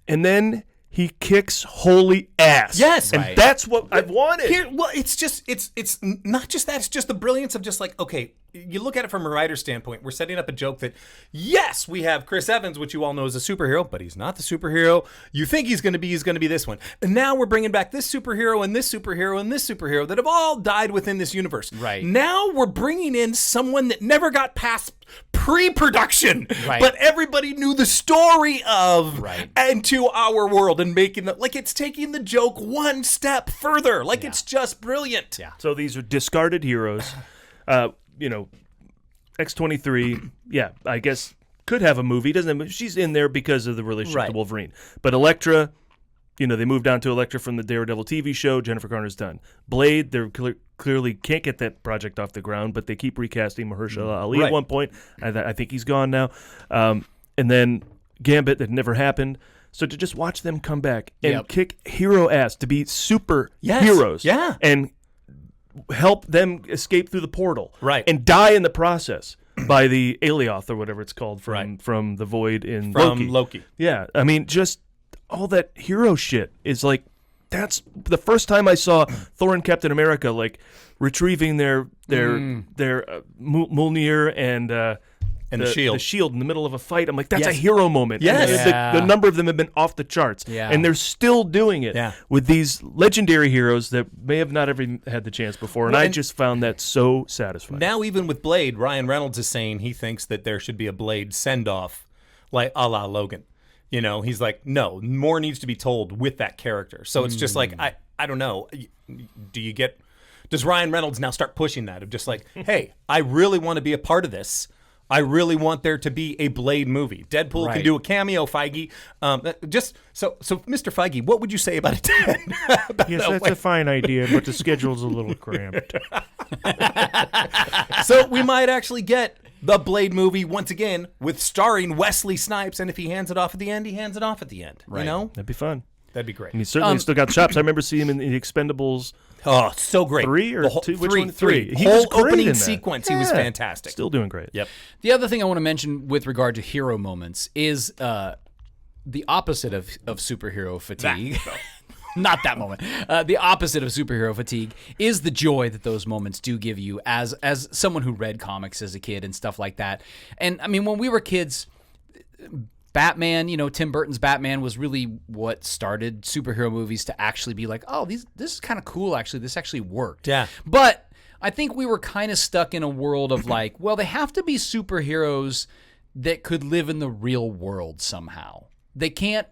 And then he kicks holy ass. Yes. And that's what I've wanted. It's not just that. It's just the brilliance of just like, okay, you look at it from a writer's standpoint. We're setting up a joke that, yes, we have Chris Evans, which you all know is a superhero, but he's not the superhero you think he's going to be. He's going to be this one. And now we're bringing back this superhero and this superhero and this superhero that have all died within this universe. Right. Now we're bringing in someone that never got past pre-production, but everybody knew the story of into our world and making it like it's taking the joke one step further. Like it's just brilliant. Yeah. So these are discarded heroes. X-23, I guess could have a movie. Doesn't have, she's in there because of the relationship to Wolverine. But Elektra, they moved on to Elektra from the Daredevil TV show. Jennifer Garner's done. Blade, they clearly can't get that project off the ground, but they keep recasting Mahershala Ali at one point. I think he's gone now. And then Gambit, that never happened. So to just watch them come back and kick hero ass, to be super heroes, and help them escape through the portal, and die in the process by the Alioth or whatever it's called from the Void in Loki. Yeah, I mean, just all that hero shit is like, that's the first time I saw Thor and Captain America like retrieving their Mjolnir and the shield in the middle of a fight. I'm like, that's a hero moment. Yes. The number of them have been off the charts. Yeah. And they're still doing it with these legendary heroes that may have not ever had the chance before. And I just found that so satisfying. Now, even with Blade, Ryan Reynolds is saying he thinks that there should be a Blade send-off, like a la Logan. He's like, no, more needs to be told with that character. So it's just like, I don't know. Does Ryan Reynolds now start pushing that of just like, hey, I really want to be a part of this. I really want there to be a Blade movie. Deadpool can do a cameo, Feige. So Mr. Feige, what would you say about it? Yes, that's a fine idea, but the schedule's a little cramped. So we might actually get the Blade movie once again with starring Wesley Snipes, and if he hands it off at the end, he hands it off at the end. That'd be fun. That'd be great. And he's certainly still got chops. I remember seeing him in The Expendables. Oh, so great. 3 or 2? Which one? 3. He Whole was great opening in that. sequence, he was fantastic. Still doing great. Yep. The other thing I want to mention with regard to hero moments is the opposite of superhero fatigue. Not that moment. The opposite of superhero fatigue is the joy that those moments do give you as someone who read comics as a kid and stuff like that. And I mean, when we were kids, Batman, Tim Burton's Batman was really what started superhero movies to actually be like, oh, this is kind of cool, actually. This actually worked. Yeah. But I think we were kind of stuck in a world of like, well, they have to be superheroes that could live in the real world somehow. They can't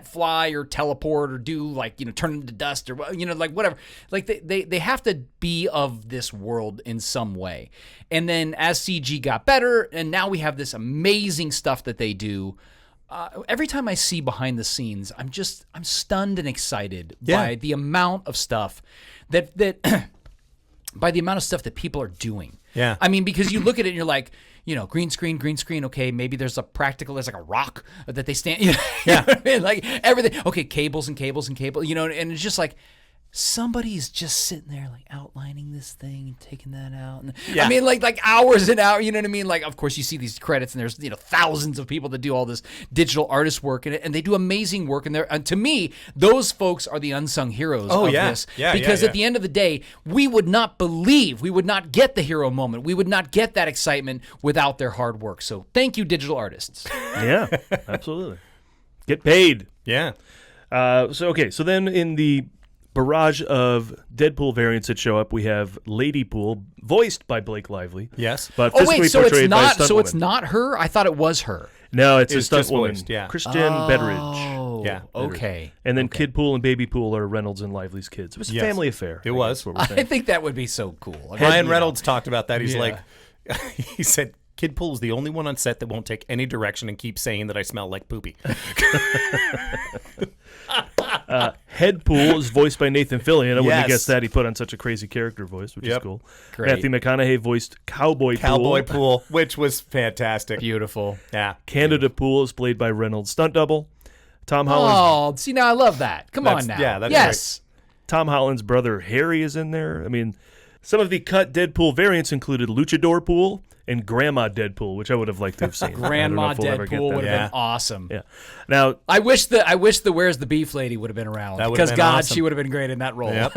fly or teleport or do like, turn into dust or, like whatever. Like they have to be of this world in some way. And then as CG got better and now we have this amazing stuff that they do, every time I see behind the scenes, I'm stunned and excited by the amount of stuff that by the amount of stuff that people are doing. Yeah. I mean, because you look at it and you're like, green screen, okay, maybe there's like a rock that they stand, you know what I mean? Like everything, okay, cables, and it's just like, somebody's just sitting there like outlining this thing and taking that out. And I mean, like hours and hours, you know what I mean? Like, of course you see these credits and there's, thousands of people that do all this digital artist work in it, and they do amazing work in there. And to me, those folks are the unsung heroes of this. Because at the end of the day, we would not get the hero moment. We would not get that excitement without their hard work. So thank you, digital artists. Yeah, absolutely. Get paid. Yeah. So then in the barrage of Deadpool variants that show up, we have Lady Pool, voiced by Blake Lively. Yes. But physically portrayed by a stunt woman. It's not her? I thought it was her. No, it's a stunt just woman. voiced, yeah. Christian Betteridge. Oh, Yeah. okay. And then Kid Pool and Baby Pool are Reynolds and Lively's kids. It was a family affair. It was. What we're saying. I think that would be so cool. Ryan Reynolds talked about that. He's like, he said, Kid Pool is the only one on set that won't take any direction and keep saying that I smell like poopy. Head Pool is voiced by Nathan Fillion. I wouldn't have guessed that. He put on such a crazy character voice, which is cool. Great. Matthew McConaughey voiced Cowboy Pool, which was fantastic. Beautiful. Yeah. Canada Pool is played by Reynolds' stunt double. Tom Holland's see, now I love that. Come on now. Yeah, that's yes. Tom Holland's brother Harry is in there. I mean, some of the cut Deadpool variants included Luchador Pool and Grandma Deadpool, which I would have liked to have seen. Grandma Deadpool would have been awesome. Yeah. Now, I wish the Where's the Beef lady would have been around. Because awesome. She would have been great in that role. Yep.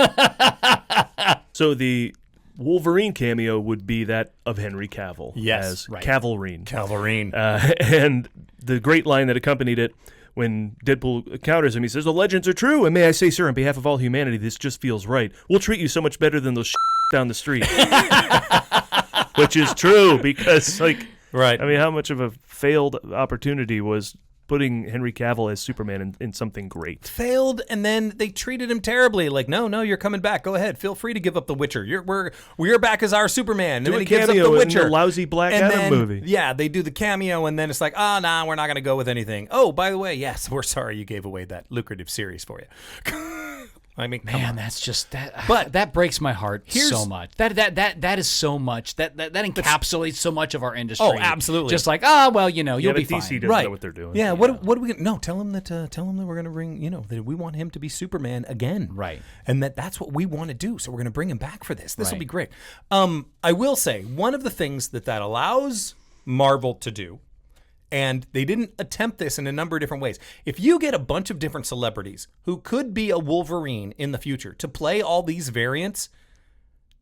So the Wolverine cameo would be that of Henry Cavill as Cavalrine. And the great line that accompanied it, when Deadpool encounters him, he says, "The legends are true, and may I say, sir, on behalf of all humanity, this just feels right. We'll treat you so much better than those down the street." Which is true, because, I mean, how much of a failed opportunity was putting Henry Cavill as Superman in something great? Failed, and then they treated him terribly. Like, no, you're coming back. Go ahead. Feel free to give up the Witcher. We're back as our Superman. And do then a he gives up the Witcher. In the lousy Black Adam movie. Yeah, they do the cameo, and then it's like, we're not going to go with anything. Oh, by the way, yes, we're sorry you gave away that lucrative series for you. I mean, come on. That's just that. But that breaks my heart so much. That is so much. That encapsulates so much of our industry. Oh, absolutely. Just like, you'll be fine. DC doesn't know what they're doing. Yeah. What are we? No, tell them that we're going to bring. That we want him to be Superman again. Right. And that's what we want to do. So we're going to bring him back for this. This will be great. I will say one of the things that allows Marvel to do. And they didn't attempt this in a number of different ways. If you get a bunch of different celebrities who could be a Wolverine in the future to play all these variants,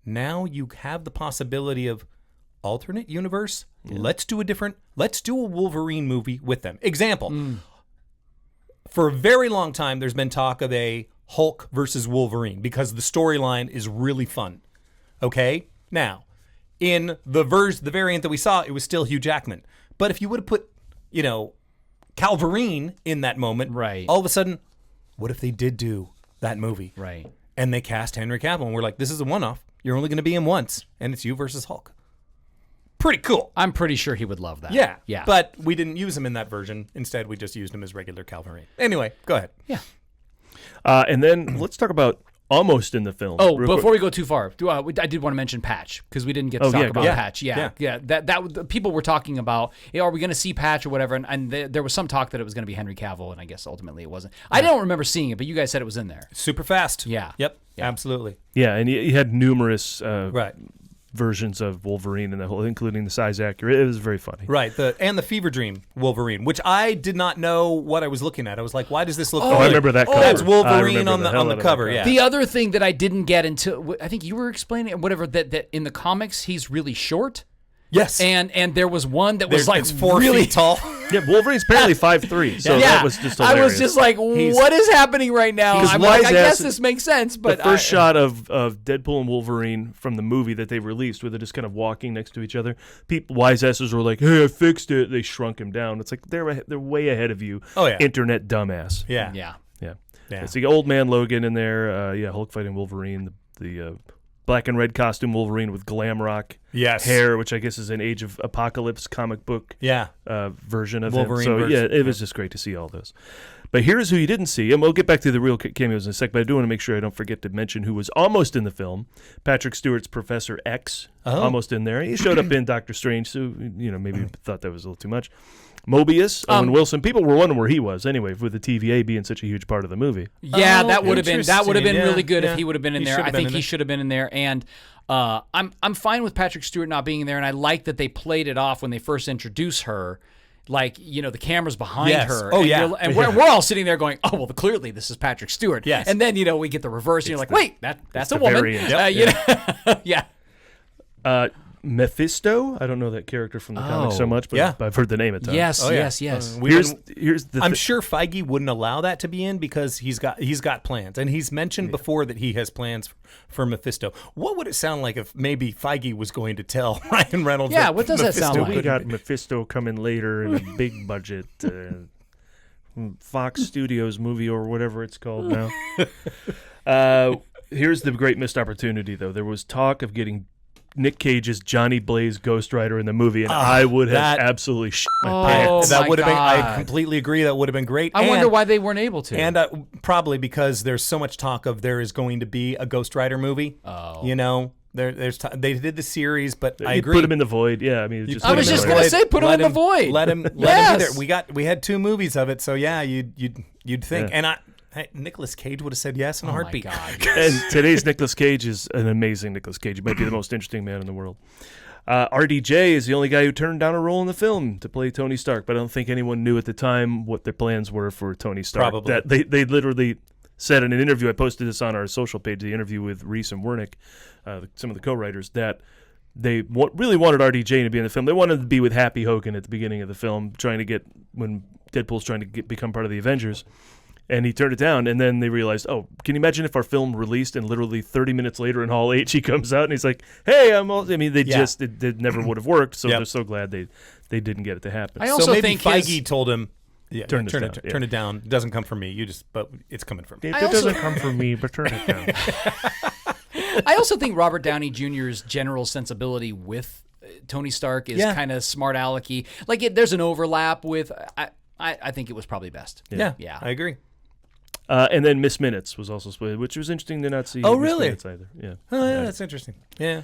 now you have the possibility of alternate universe. Yeah. Let's do a Wolverine movie with them. Example. For a very long time, there's been talk of a Hulk versus Wolverine because the storyline is really fun. Okay? Now, in the variant that we saw, it was still Hugh Jackman. But if you would have put Calverine in that moment, right? All of a sudden, what if they did do that movie? Right. And they cast Henry Cavill, and we're like, this is a one-off. You're only going to be in once, and it's you versus Hulk. Pretty cool. I'm pretty sure he would love that. Yeah. Yeah. But we didn't use him in that version. Instead, we just used him as regular Calverine. Anyway, go ahead. Yeah. And then let's talk about almost in the film. Oh, before we go too far, I did want to mention Patch because we didn't get to talk about Patch. Yeah. That people were talking about. Are we going to see Patch or whatever? And there was some talk that it was going to be Henry Cavill, and I guess ultimately it wasn't. I don't remember seeing it, but you guys said it was in there. Super fast. Yeah. Yep. Yeah. Absolutely. Yeah, and he had numerous versions of Wolverine and the whole, including the size accurate. It was very funny. Right. And the Fever Dream Wolverine, which I did not know what I was looking at. I was like, why does this look? I remember that cover. That's Wolverine on the cover. Yeah. The other thing that I didn't get until I think you were explaining whatever that in the comics he's really short. Yes. And there was one that was like 4 really feet tall. Yeah, Wolverine's apparently 5'3", so that was just hilarious. I was just like, what is happening right now? I'm like, I guess this makes sense. But the first shot of Deadpool and Wolverine from the movie that they released, where they're just kind of walking next to each other, wise asses were like, hey, I fixed it. They shrunk him down. It's like, they're way ahead of you, internet dumbass. Yeah. It's the old man Logan in there, Hulk fighting Wolverine, the black and red costume Wolverine with glam rock hair, which I guess is an Age of Apocalypse comic book version of Wolverine him. So version. it was just great to see all those. But here's who you didn't see, and we'll get back to the real cameos in a sec, but I do want to make sure I don't forget to mention who was almost in the film. Patrick Stewart's Professor X, almost in there. He showed up in Doctor Strange, so maybe thought that was a little too much. Mobius, Owen Wilson. People were wondering where he was anyway, with the TVA being such a huge part of the movie. Yeah, that would have been really good if he would have been in there. I think he should have been in there. And I'm fine with Patrick Stewart not being in there, and I like that they played it off when they first introduced her. Like, the camera's behind her. Oh, and we're all sitting there going, oh, well, clearly this is Patrick Stewart. Yes. And then, we get the reverse, and you're like, wait, that's a woman. Mephisto. I don't know that character from the comics so much, but I've heard the name at times. Yes. Here's the I'm sure Feige wouldn't allow that to be in because he's got plans, and he's mentioned before that he has plans for Mephisto. What would it sound like if maybe Feige was going to tell Ryan Reynolds? Yeah, what does that sound like? We got Mephisto coming later in a big budget Fox Studios movie or whatever it's called now. Here's the great missed opportunity, though. There was talk of getting Nick Cage's Johnny Blaze Ghost Rider in the movie, and I would have absolutely shit my pants. That would have been. I completely agree. That would have been great. I wonder why they weren't able to. And probably because there's so much talk of there is going to be a Ghost Rider movie. They did the series, but I agree. Put him in the void. Yeah, I mean, I was just going to say, put him in the void. Let him be there. We had 2 movies of it, so you'd think. And Nicolas Cage would have said yes in a heartbeat. My God. And today's Nicolas Cage is an amazing Nicolas Cage. He might be the most interesting man in the world. RDJ is the only guy who turned down a role in the film to play Tony Stark, but I don't think anyone knew at the time what their plans were for Tony Stark. Probably. That they literally said in an interview, I posted this on our social page, the interview with Reese and Wernick, some of the co-writers, that they really wanted RDJ to be in the film. They wanted to be with Happy Hogan at the beginning of the film, when Deadpool's trying to become part of the Avengers. And he turned it down, and then they realized, can you imagine if our film released and literally 30 minutes later in Hall H, he comes out and he's like, hey, it never would have worked, so they're so glad they didn't get it to happen. I also maybe think Feige told him, turn it down. It doesn't come from me. But it's coming from me. It doesn't come from me, but turn it down. I also think Robert Downey Jr.'s general sensibility with Tony Stark is kind of smart alecky. Like, there's an overlap with... I think it was probably best. Yeah, I agree. And then Miss Minutes was also split, which was interesting to not see. Oh, Miss really? Minutes either. Yeah. Oh, yeah, that's interesting. Yeah.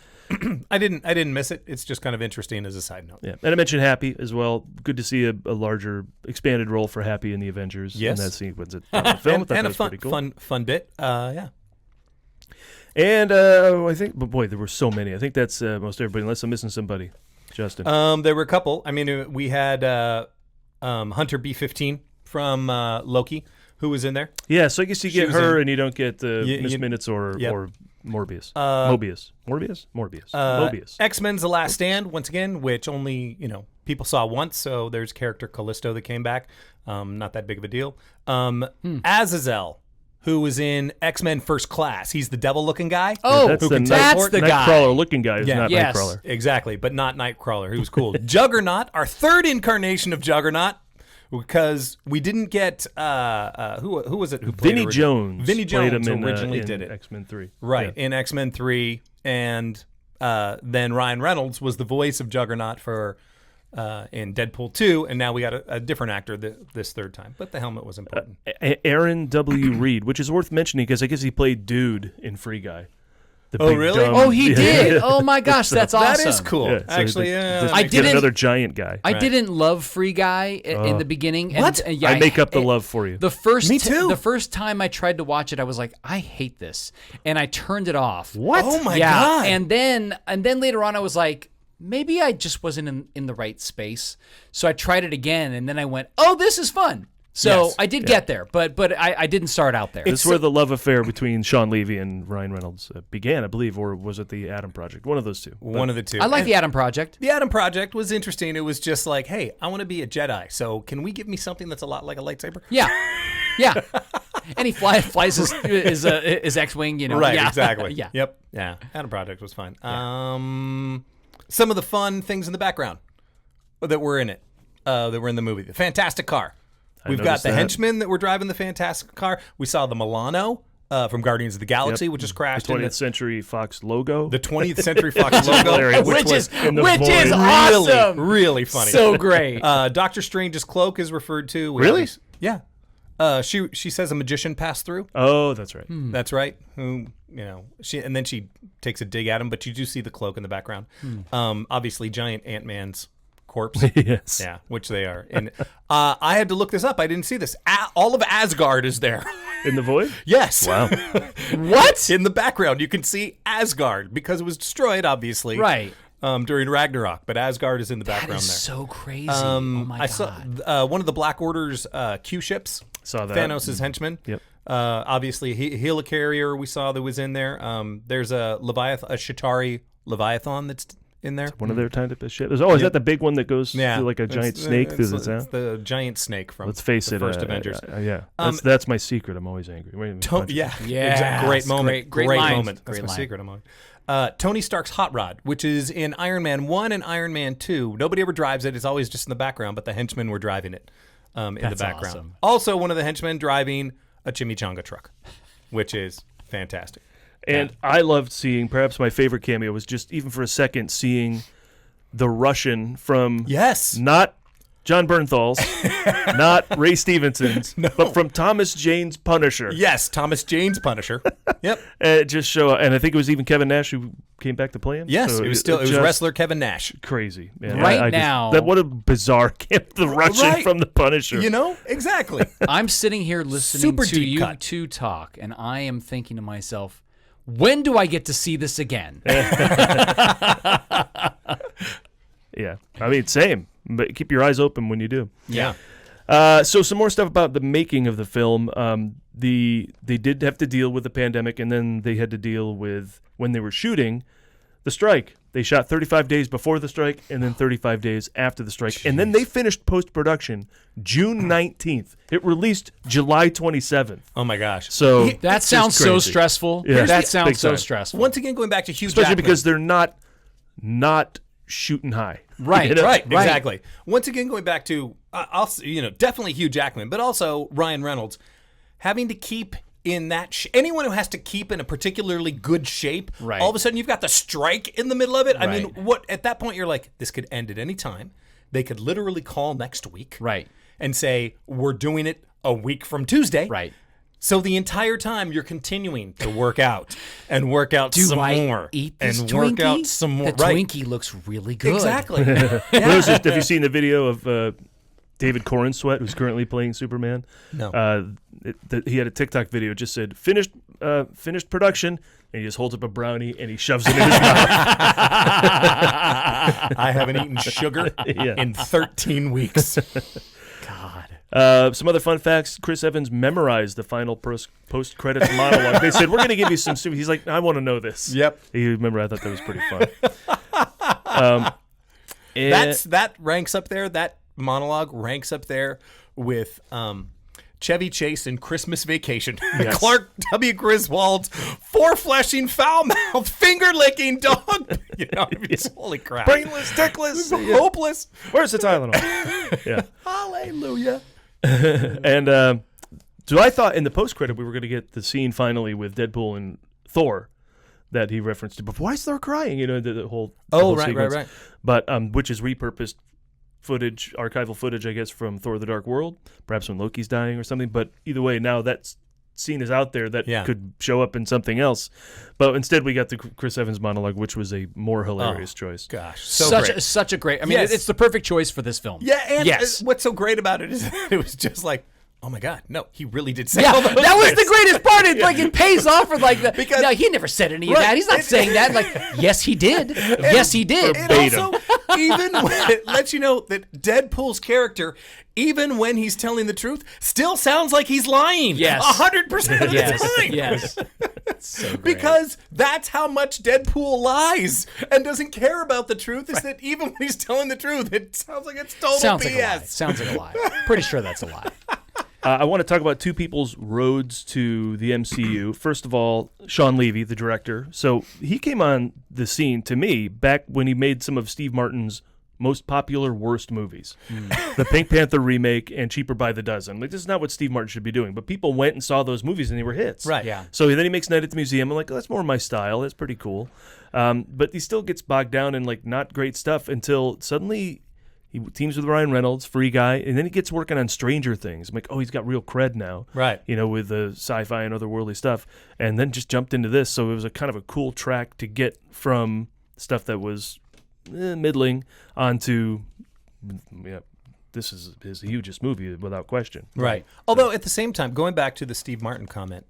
I didn't miss it. It's just kind of interesting as a side note. Yeah, and I mentioned Happy as well. Good to see a larger, expanded role for Happy in the Avengers. Yes. In that sequence of the film. and a fun bit. Yeah. And I think, but boy, there were so many. I think that's most everybody, unless I'm missing somebody. Justin. There were a couple. I mean, we had Hunter B-15 from Loki, who was in there. Yeah, so I guess you get her and you don't get Miss Minutes or Morbius. Mobius. X-Men's The Last Stand, once again, which only, people saw once, so there's character Callisto that came back. Not that big of a deal. Azazel, who was in X-Men First Class. He's the devil-looking guy. Oh, that's the guy. Nightcrawler-looking guy. Who's not yes. Nightcrawler. Exactly, but not Nightcrawler. He was cool. Juggernaut, our third incarnation of Juggernaut, because we didn't get who was it who played Vinnie Jones. Vinnie Jones played him originally in did it. X-Men 3. Right, in X-Men 3, and then Ryan Reynolds was the voice of Juggernaut for in Deadpool 2, and now we got a different actor this third time. But the helmet was important. Aaron W. Reed, which is worth mentioning because I guess he played Dude in Free Guy. Oh, really? Oh, he did. Oh, my gosh, that's awesome. That is cool. Yeah, so actually, I didn't another giant guy. I didn't love Free Guy in the beginning. What? And, I make up the love for you. Me too. The first time I tried to watch it, I was like, I hate this, and I turned it off. What? Oh my god! And then later on, I was like, maybe I just wasn't in the right space. So I tried it again, and then I went, oh, this is fun. So yes. I did get there, but I didn't start out there. This is where the love affair between Sean Levy and Ryan Reynolds began, I believe, or was it the Adam Project? One of those two. One of the two. I like the Adam Project. The Adam Project was interesting. It was just like, hey, I want to be a Jedi, so can we give me something that's a lot like a lightsaber? Yeah. And he flies his X-wing, Right, yeah. exactly. Yeah. Yep. Yeah. Adam Project was fun. Some of the fun things in the background that were in it, that were in the movie. The Fantastic Car. We've got the henchmen that were driving the Fantastic Car. We saw the Milano from Guardians of the Galaxy, which just crashed. The 20th Century Fox logo. The 20th Century Fox logo, which is awesome. Really funny. So great. Doctor Strange's cloak is referred to. Really? Yeah. She says a magician passed through. Oh, that's right. That's right. Who then she takes a dig at him, but you do see the cloak in the background. Obviously, giant Ant-Man's corpse. Yes. Yeah, which they are. And I had to look this up. I didn't see this. All of Asgard is there. In the void? Yes. Wow. What? In the background, you can see Asgard because it was destroyed, obviously. Right. During Ragnarok, but Asgard is in the background That is there. so crazy. Oh my God. I saw one of the Black Order's Q ships. Saw that. Thanos' henchman. Yep. Obviously, helicarrier we saw that was in there. There's a Shatari Leviathan that's in there. One of their kind of shit. Is that the big one that goes through like a giant snake through the sound? It's the giant snake from Let's face the first Avengers. Yeah. That's my secret. I'm always angry. Yeah. Great moment. Great moment. That's my secret. I'm always. Tony Stark's hot rod, which is in Iron Man 1 and Iron Man 2. Nobody ever drives it. It's always just in the background, but the henchmen were driving it in the background. Awesome. Also, one of the henchmen driving a chimichanga truck, which is fantastic. And I loved seeing, perhaps my favorite cameo was just even for a second, seeing the Russian from not John Bernthal's, not Ray Stevenson's, but from Thomas Jane's Punisher. Yes, Thomas Jane's Punisher. Yep. Just show, and I think it was even Kevin Nash who came back to play him. Yes, so it was wrestler Kevin Nash. Crazy. Man. Now. What a bizarre camp, the Russian from the Punisher. Exactly. I'm sitting here listening to you two talk, and I am thinking to myself, when do I get to see this again? Yeah. I mean, same. But keep your eyes open when you do. Yeah. So some more stuff about the making of the film. They did have to deal with the pandemic, and then they had to deal with, when they were shooting, the strike. They shot 35 days before the strike and then 35 days after the strike. Jeez. And then they finished post-production June 19th. It released July 27th. Oh, my gosh. So that sounds so stressful. Yeah. That sounds so stressful. Once again, going back to Hugh Especially Jackman. because they're not shooting high. Right. Right. Exactly. Once again, going back to, definitely Hugh Jackman, but also Ryan Reynolds, having to keep in that anyone who has to keep in a particularly good shape, right. All of a sudden you've got the strike in the middle of it. Right. I mean, what at that point you're like, this could end at any time. They could literally call next week, right, and say we're doing it a week from Tuesday, right. So the entire time you're continuing to work out and work out some more, eat this and Twinkie? Work out some more. The Twinkie looks really good. Exactly. Have you seen the video of David Corenswet, who's currently playing Superman? No. He had a TikTok video. Just said finished production, and he just holds up a brownie and he shoves it in his mouth. I haven't eaten sugar in 13 weeks. God. Some other fun facts. Chris Evans memorized the final post-credits monologue. They said, we're going to give you some... He's like, I want to know this. Yep. I thought that was pretty fun. That ranks up there. That monologue ranks up there with Chevy Chase in Christmas Vacation. Yes. Clark W. Griswold's four-fleshing, foul-mouthed, finger-licking dog. Holy crap. Brainless, dickless, hopeless. Where's the Tylenol? Yeah. Hallelujah. And so I thought in the post-credit we were going to get the scene finally with Deadpool and Thor that he referenced to before. Why is Thor crying? The whole right. But which is repurposed footage, archival footage, I guess, from Thor: The Dark World, perhaps when Loki's dying or something. But either way, now that scene is out there that could show up in something else. But instead, we got the Chris Evans monologue, which was a more hilarious choice. Gosh, such a great. I mean, it's the perfect choice for this film. Yeah, and what's so great about it is that it was just like, oh my God, no, he really did say all those that was things. the greatest part. It like it pays off for like that. Because no, he never said any of that. He's not saying that. Like, yes, he did. Yes, he did. And also, even when it lets you know that Deadpool's character, even when he's telling the truth, still sounds like he's lying. Yes, 100% of the time. Yes, so great. Because that's how much Deadpool lies and doesn't care about the truth. Is that even when he's telling the truth, it sounds like it's total BS. Sounds like a lie. Pretty sure that's a lie. I want to talk about two people's roads to the MCU. First of all, Sean Levy, the director. So he came on the scene to me back when he made some of Steve Martin's most popular worst movies. The Pink Panther remake and Cheaper by the Dozen. Like, this is not what Steve Martin should be doing. But people went and saw those movies and they were hits. Right. Yeah. So then he makes Night at the Museum. I'm like, oh, that's more my style. That's pretty cool. But he still gets bogged down in like not great stuff until suddenly he teams with Ryan Reynolds, Free Guy, and then he gets working on Stranger Things. I'm like, oh, he's got real cred now. Right. You know, with the sci-fi and otherworldly stuff. And then just jumped into this. So it was a kind of a cool track to get from stuff that was middling onto, this is his hugest movie without question. Right. Although at the same time, going back to the Steve Martin comment,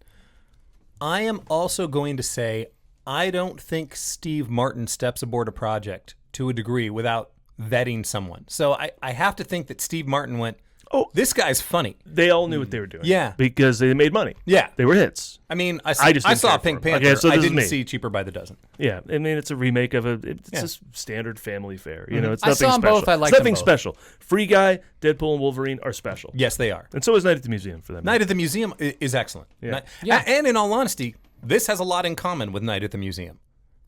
I am also going to say I don't think Steve Martin steps aboard a project to a degree without vetting someone. So I have to think that Steve Martin went, oh, this guy's funny. They all knew what they were doing. Yeah. Because they made money. Yeah. They were hits. I mean, I saw Pink Panther. Okay, so I didn't see Cheaper by the Dozen. Yeah. I mean, it's a remake of it's a standard family fare. You know, it's I nothing saw them special. both. I liked it's nothing them both. special. Free Guy, Deadpool, and Wolverine are special. Yes, they are. And so is Night at the Museum for them. Night at the Museum is excellent. Yeah. And in all honesty, this has a lot in common with Night at the Museum.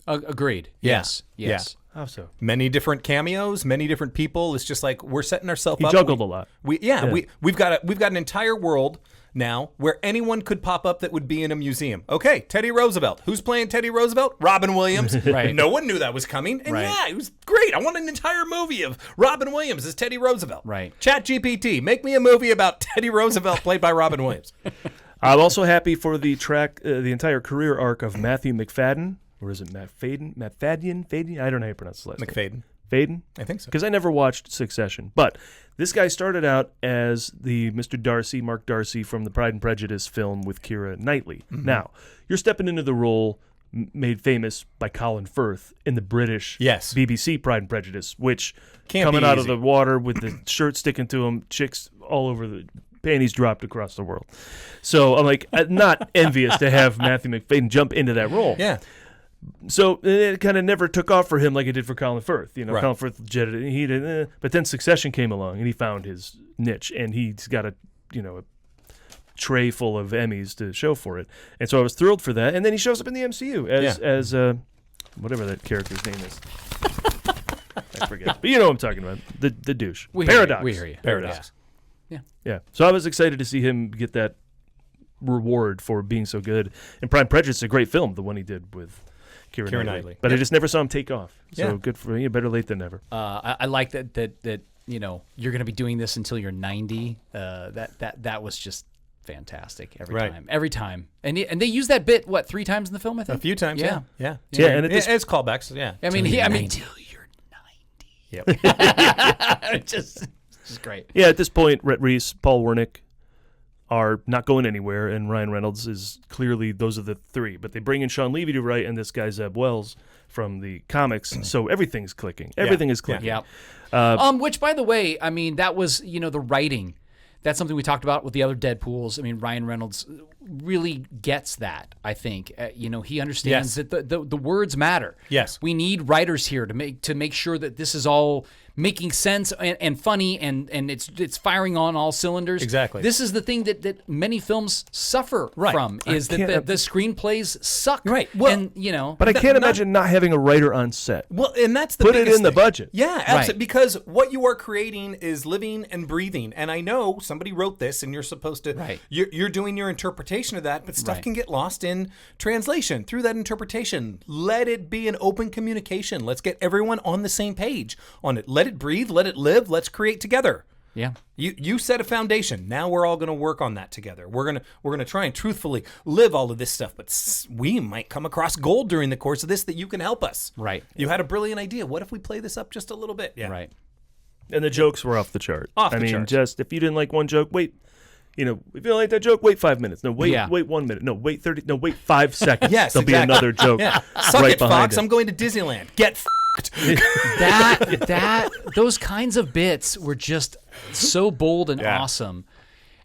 Agreed. Yeah. Yes. Yeah. How so? Many different cameos, many different people. It's just like we're setting ourselves up. He juggled a lot. We've got an entire world now where anyone could pop up that would be in a museum. Okay, Teddy Roosevelt. Who's playing Teddy Roosevelt? Robin Williams. Right. No one knew that was coming. And Right. it was great. I want an entire movie of Robin Williams as Teddy Roosevelt. Right. ChatGPT, make me a movie about Teddy Roosevelt played by Robin Williams. I'm also happy for the the entire career arc of Matthew McFadden. Or is it Matt Faden? Matt Fadian? I don't know how you pronounce his last name. McFadden. Faden? I think so. Because I never watched Succession. But this guy started out as the Mr. Darcy, Mark Darcy, from the Pride and Prejudice film with Keira Knightley. Mm-hmm. Now, you're stepping into the role made famous by Colin Firth in the British BBC Pride and Prejudice, which coming out of the water with the shirt sticking to him, chicks all over the panties dropped across the world. So I'm like, not envious to have Matthew McFadden jump into that role. Yeah. So it kind of never took off for him like it did for Colin Firth. You know, Right. Colin Firth jetted it. He did, but then Succession came along and he found his niche, and he's got a tray full of Emmys to show for it. And so I was thrilled for that. And then he shows up in the MCU as whatever that character's name is. I forget, but you know what I'm talking about. The douche. Paradox. We hear you. Paradox. Yeah. So I was excited to see him get that reward for being so good. And Pride and Prejudice is a great film, the one he did with Keira Knightley. But I just never saw him take off. So good for you. Better late than never. I like that you're going to be doing this until you're 90. That was just fantastic every time. And they use that bit 3 times in the film, I think. A few times. Yeah. And it's callbacks. Yeah. I mean, until you're 90. Yep. just great. Yeah, at this point, Rhett Reese, Paul Wernick are not going anywhere, and Ryan Reynolds is clearly, those are the three. But they bring in Sean Levy to write, and this guy Zeb Wells from the comics, so everything's clicking. Everything is clicking. Yeah. Which, by the way, I mean, that was, the writing. That's something we talked about with the other Deadpools. I mean, Ryan Reynolds really gets that, I think. He understands that the words matter. Yes. We need writers here to make sure that this is all making sense and funny and it's firing on all cylinders. Exactly. This is the thing that many films suffer from, is that the screenplays suck. Right. Well, and, but I can't imagine not having a writer on set. Well, and that's the Put it biggest in the thing. budget. Yeah, absolutely. Right. Because what you are creating is living and breathing. And I know somebody wrote this, and you're supposed to. Right. You're doing your interpretation of that, but stuff can get lost in translation through that interpretation. Let it be an open communication. Let's get everyone on the same page on it. Let it breathe, let it live, let's create together. Yeah. You set a foundation. Now we're all going to work on that together. We're going to try and truthfully live all of this stuff, but we might come across gold during the course of this that you can help us. Right. You had a brilliant idea. What if we play this up just a little bit? Yeah. Right. And the jokes were off the chart. Off the chart. Just if you didn't like one joke, wait. If you don't like that joke, wait 5 minutes. No, wait 1 minute. No, wait 30. No, wait 5 seconds. Yes, There'll be another joke. Yeah. Suck right it, Fox. I'm going to Disneyland. Get those kinds of bits were just so bold and awesome.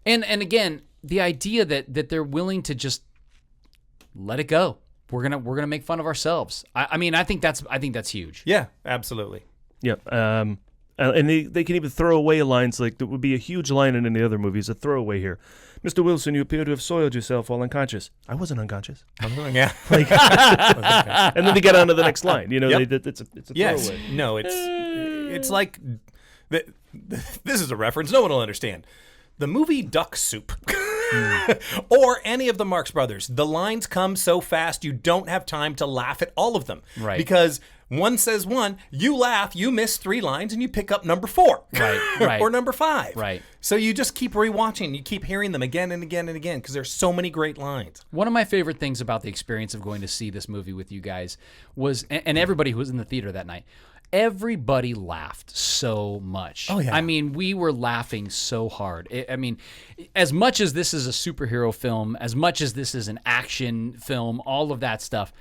And again, the idea that they're willing to just let it go. We're gonna make fun of ourselves. I think that's huge. Yeah, absolutely. Yeah. And they can even throw away lines like that would be a huge line in any other movies. A throwaway here. Mr. Wilson, you appear to have soiled yourself while unconscious. I wasn't unconscious. Yeah. And then they get on to the next line. It's a throwaway. No, it's like this is a reference no one will understand. The movie Duck Soup. Or any of the Marx Brothers. The lines come so fast you don't have time to laugh at all of them. Right. Because one says one, you laugh, you miss 3 lines, and you pick up number 4. Right. Or number 5. Right. So you just keep rewatching. You keep hearing them again and again and again because there's so many great lines. One of my favorite things about the experience of going to see this movie with you guys was, and everybody who was in the theater that night, everybody laughed so much. Oh, yeah. I mean, we were laughing so hard. As much as this is a superhero film, as much as this is an action film, all of that stuff,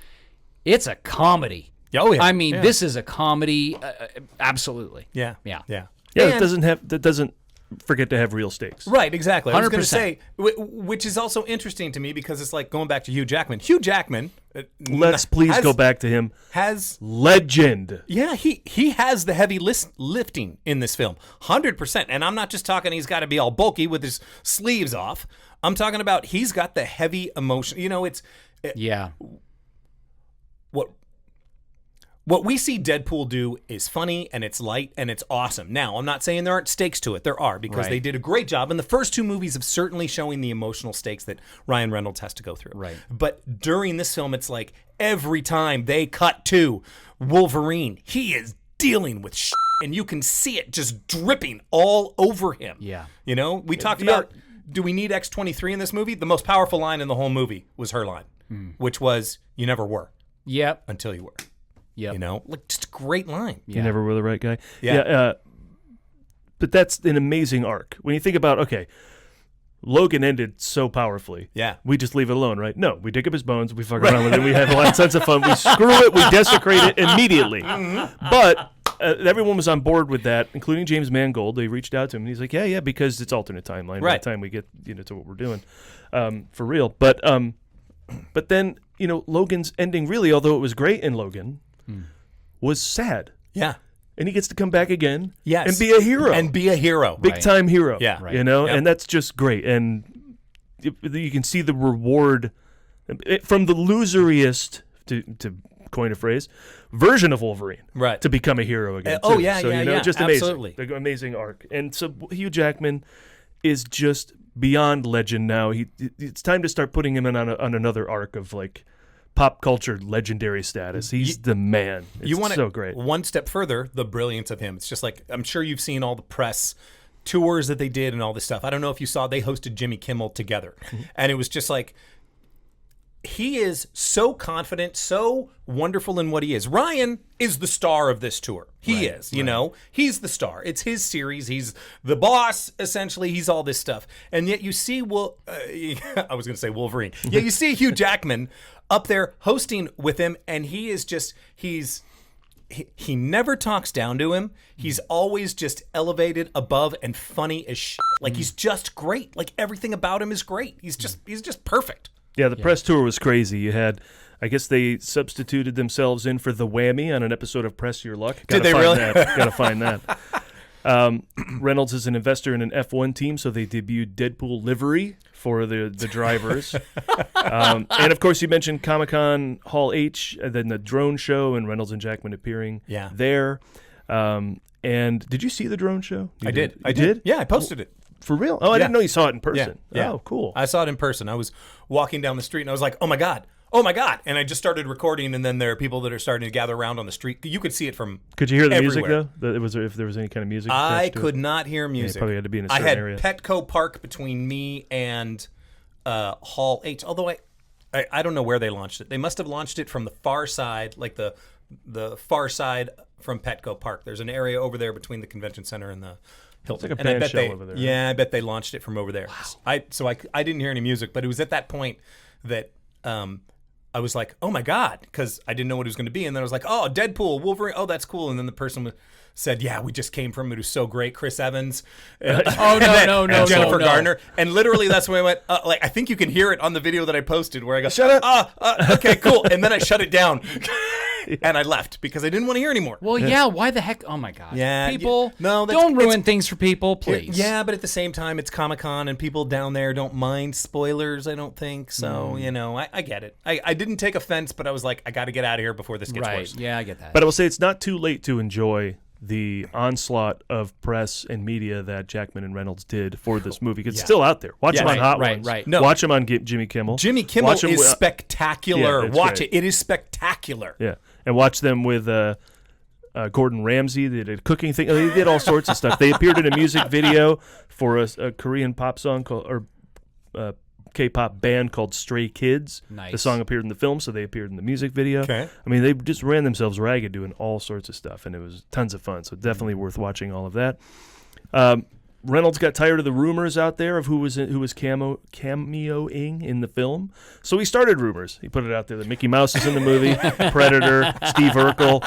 it's a comedy. Oh, yeah. I mean, this is a comedy. Absolutely. Yeah. That doesn't forget to have real stakes. Right, exactly. I was going to 100%. say, which is also interesting to me because it's like going back to Hugh Jackman. Hugh Jackman. Let's please go back to him. Has legend. Yeah, he has the heavy lifting in this film, 100%. And I'm not just talking he's got to be all bulky with his sleeves off. I'm talking about he's got the heavy emotion. What we see Deadpool do is funny and it's light and it's awesome. Now, I'm not saying there aren't stakes to it. There are because they did a great job. And the first 2 movies of certainly showing the emotional stakes that Ryan Reynolds has to go through. Right. But during this film, it's like every time they cut to Wolverine, he is dealing with shit and you can see it just dripping all over him. Yeah. We talked about, do we need X-23 in this movie? The most powerful line in the whole movie was her line, which was, you never were. Yep. Until you were. Yep. Just a great line. You never were the right guy. Yeah. But that's an amazing arc. When you think about, okay, Logan ended so powerfully. Yeah. We just leave it alone, right? No, we dig up his bones, we fuck around with it, we have a lot of sense of fun, we screw it, we desecrate it immediately. But everyone was on board with that, including James Mangold. They reached out to him, and he's like, yeah, because it's alternate timeline by the time we get to what we're doing for real. But then, Logan's ending really, although it was great in Logan, was sad. Yeah. And he gets to come back again and be a hero. Big time hero. Yeah. Right. And that's just great. And you can see the reward from the loseriest, to coin a phrase, version of Wolverine to become a hero again. So, just amazing. Absolutely. The amazing arc. And so Hugh Jackman is just beyond legend now. It's time to start putting him on another arc of like pop culture legendary status. He's the man. It's so great. One step further, the brilliance of him. It's just like, I'm sure you've seen all the press tours that they did and all this stuff. I don't know if you saw, they hosted Jimmy Kimmel together. And it was just like, he is so confident, so wonderful in what he is. Ryan is the star of this tour. He is, he's the star. It's his series. He's the boss, essentially. He's all this stuff. And yet you see, I was going to say Wolverine. Yeah, you see Hugh Jackman up there hosting with him, and he is just, he never talks down to him. He's always just elevated above and funny as shit. Like, he's just great. Like, everything about him is great. He's just perfect. Yeah, the press tour was crazy. You had, I guess they substituted themselves in for the Whammy on an episode of Press Your Luck. Did they really? Gotta find that. Reynolds is an investor in an F1 team, so they debuted Deadpool livery for the drivers. And of course, you mentioned Comic-Con Hall H, and then the drone show, and Reynolds and Jackman appearing there. And did you see the drone show? I did. I did? Yeah, I posted it. For real? Oh, I didn't know you saw it in person. Yeah. Oh, cool. I saw it in person. I was walking down the street and I was like, oh my God, oh my God. And I just started recording, and then there are people that are starting to gather around on the street. You could see it from Could you hear the everywhere. music, though? If there was any kind of music? I could not hear music. Yeah, you probably had to be in a I certain had area. Petco Park between me and Hall H, although I don't know where they launched it. They must have launched it from the far side, like the far side from Petco Park. There's an area over there between the convention center and the Hilton. It's like a band shell over there. Yeah, I bet they launched it from over there. Wow. I didn't hear any music, but it was at that point that I was like, oh my God, because I didn't know what it was going to be. And then I was like, oh, Deadpool, Wolverine, oh, that's cool. And then the person said, yeah, we just came from it. It was so great. Chris Evans. No, Jennifer Garner. And literally that's when I went, I think you can hear it on the video that I posted where I go, shut up. Okay, cool. And then I shut it down. And I left because I didn't want to hear anymore. Well, yeah, why the heck? Oh, my God. Yeah, people, no, don't ruin things for people, please. Yeah, but at the same time, it's Comic-Con, and people down there don't mind spoilers, I don't think. So, I get it. I didn't take offense, but I was like, I got to get out of here before this gets worse. Yeah, I get that. But I will say it's not too late to enjoy the onslaught of press and media that Jackman and Reynolds did for this movie. It's still out there. Watch them on Hot Ones. Right. No. Watch them on Jimmy Kimmel. Jimmy Kimmel is spectacular. Watch great. it. It is spectacular. Yeah. And watch them with Gordon Ramsay. They did a cooking thing. They did all sorts of stuff. They appeared in a music video for a Korean pop song or K-pop band called Stray Kids. Nice. The song appeared in the film, so they appeared in the music video. Okay. I mean, they just ran themselves ragged doing all sorts of stuff, and it was tons of fun. So definitely worth watching all of that. Reynolds got tired of the rumors out there of who was cameoing in the film, so he started rumors. He put it out there that Mickey Mouse is in the movie, Predator, Steve Urkel,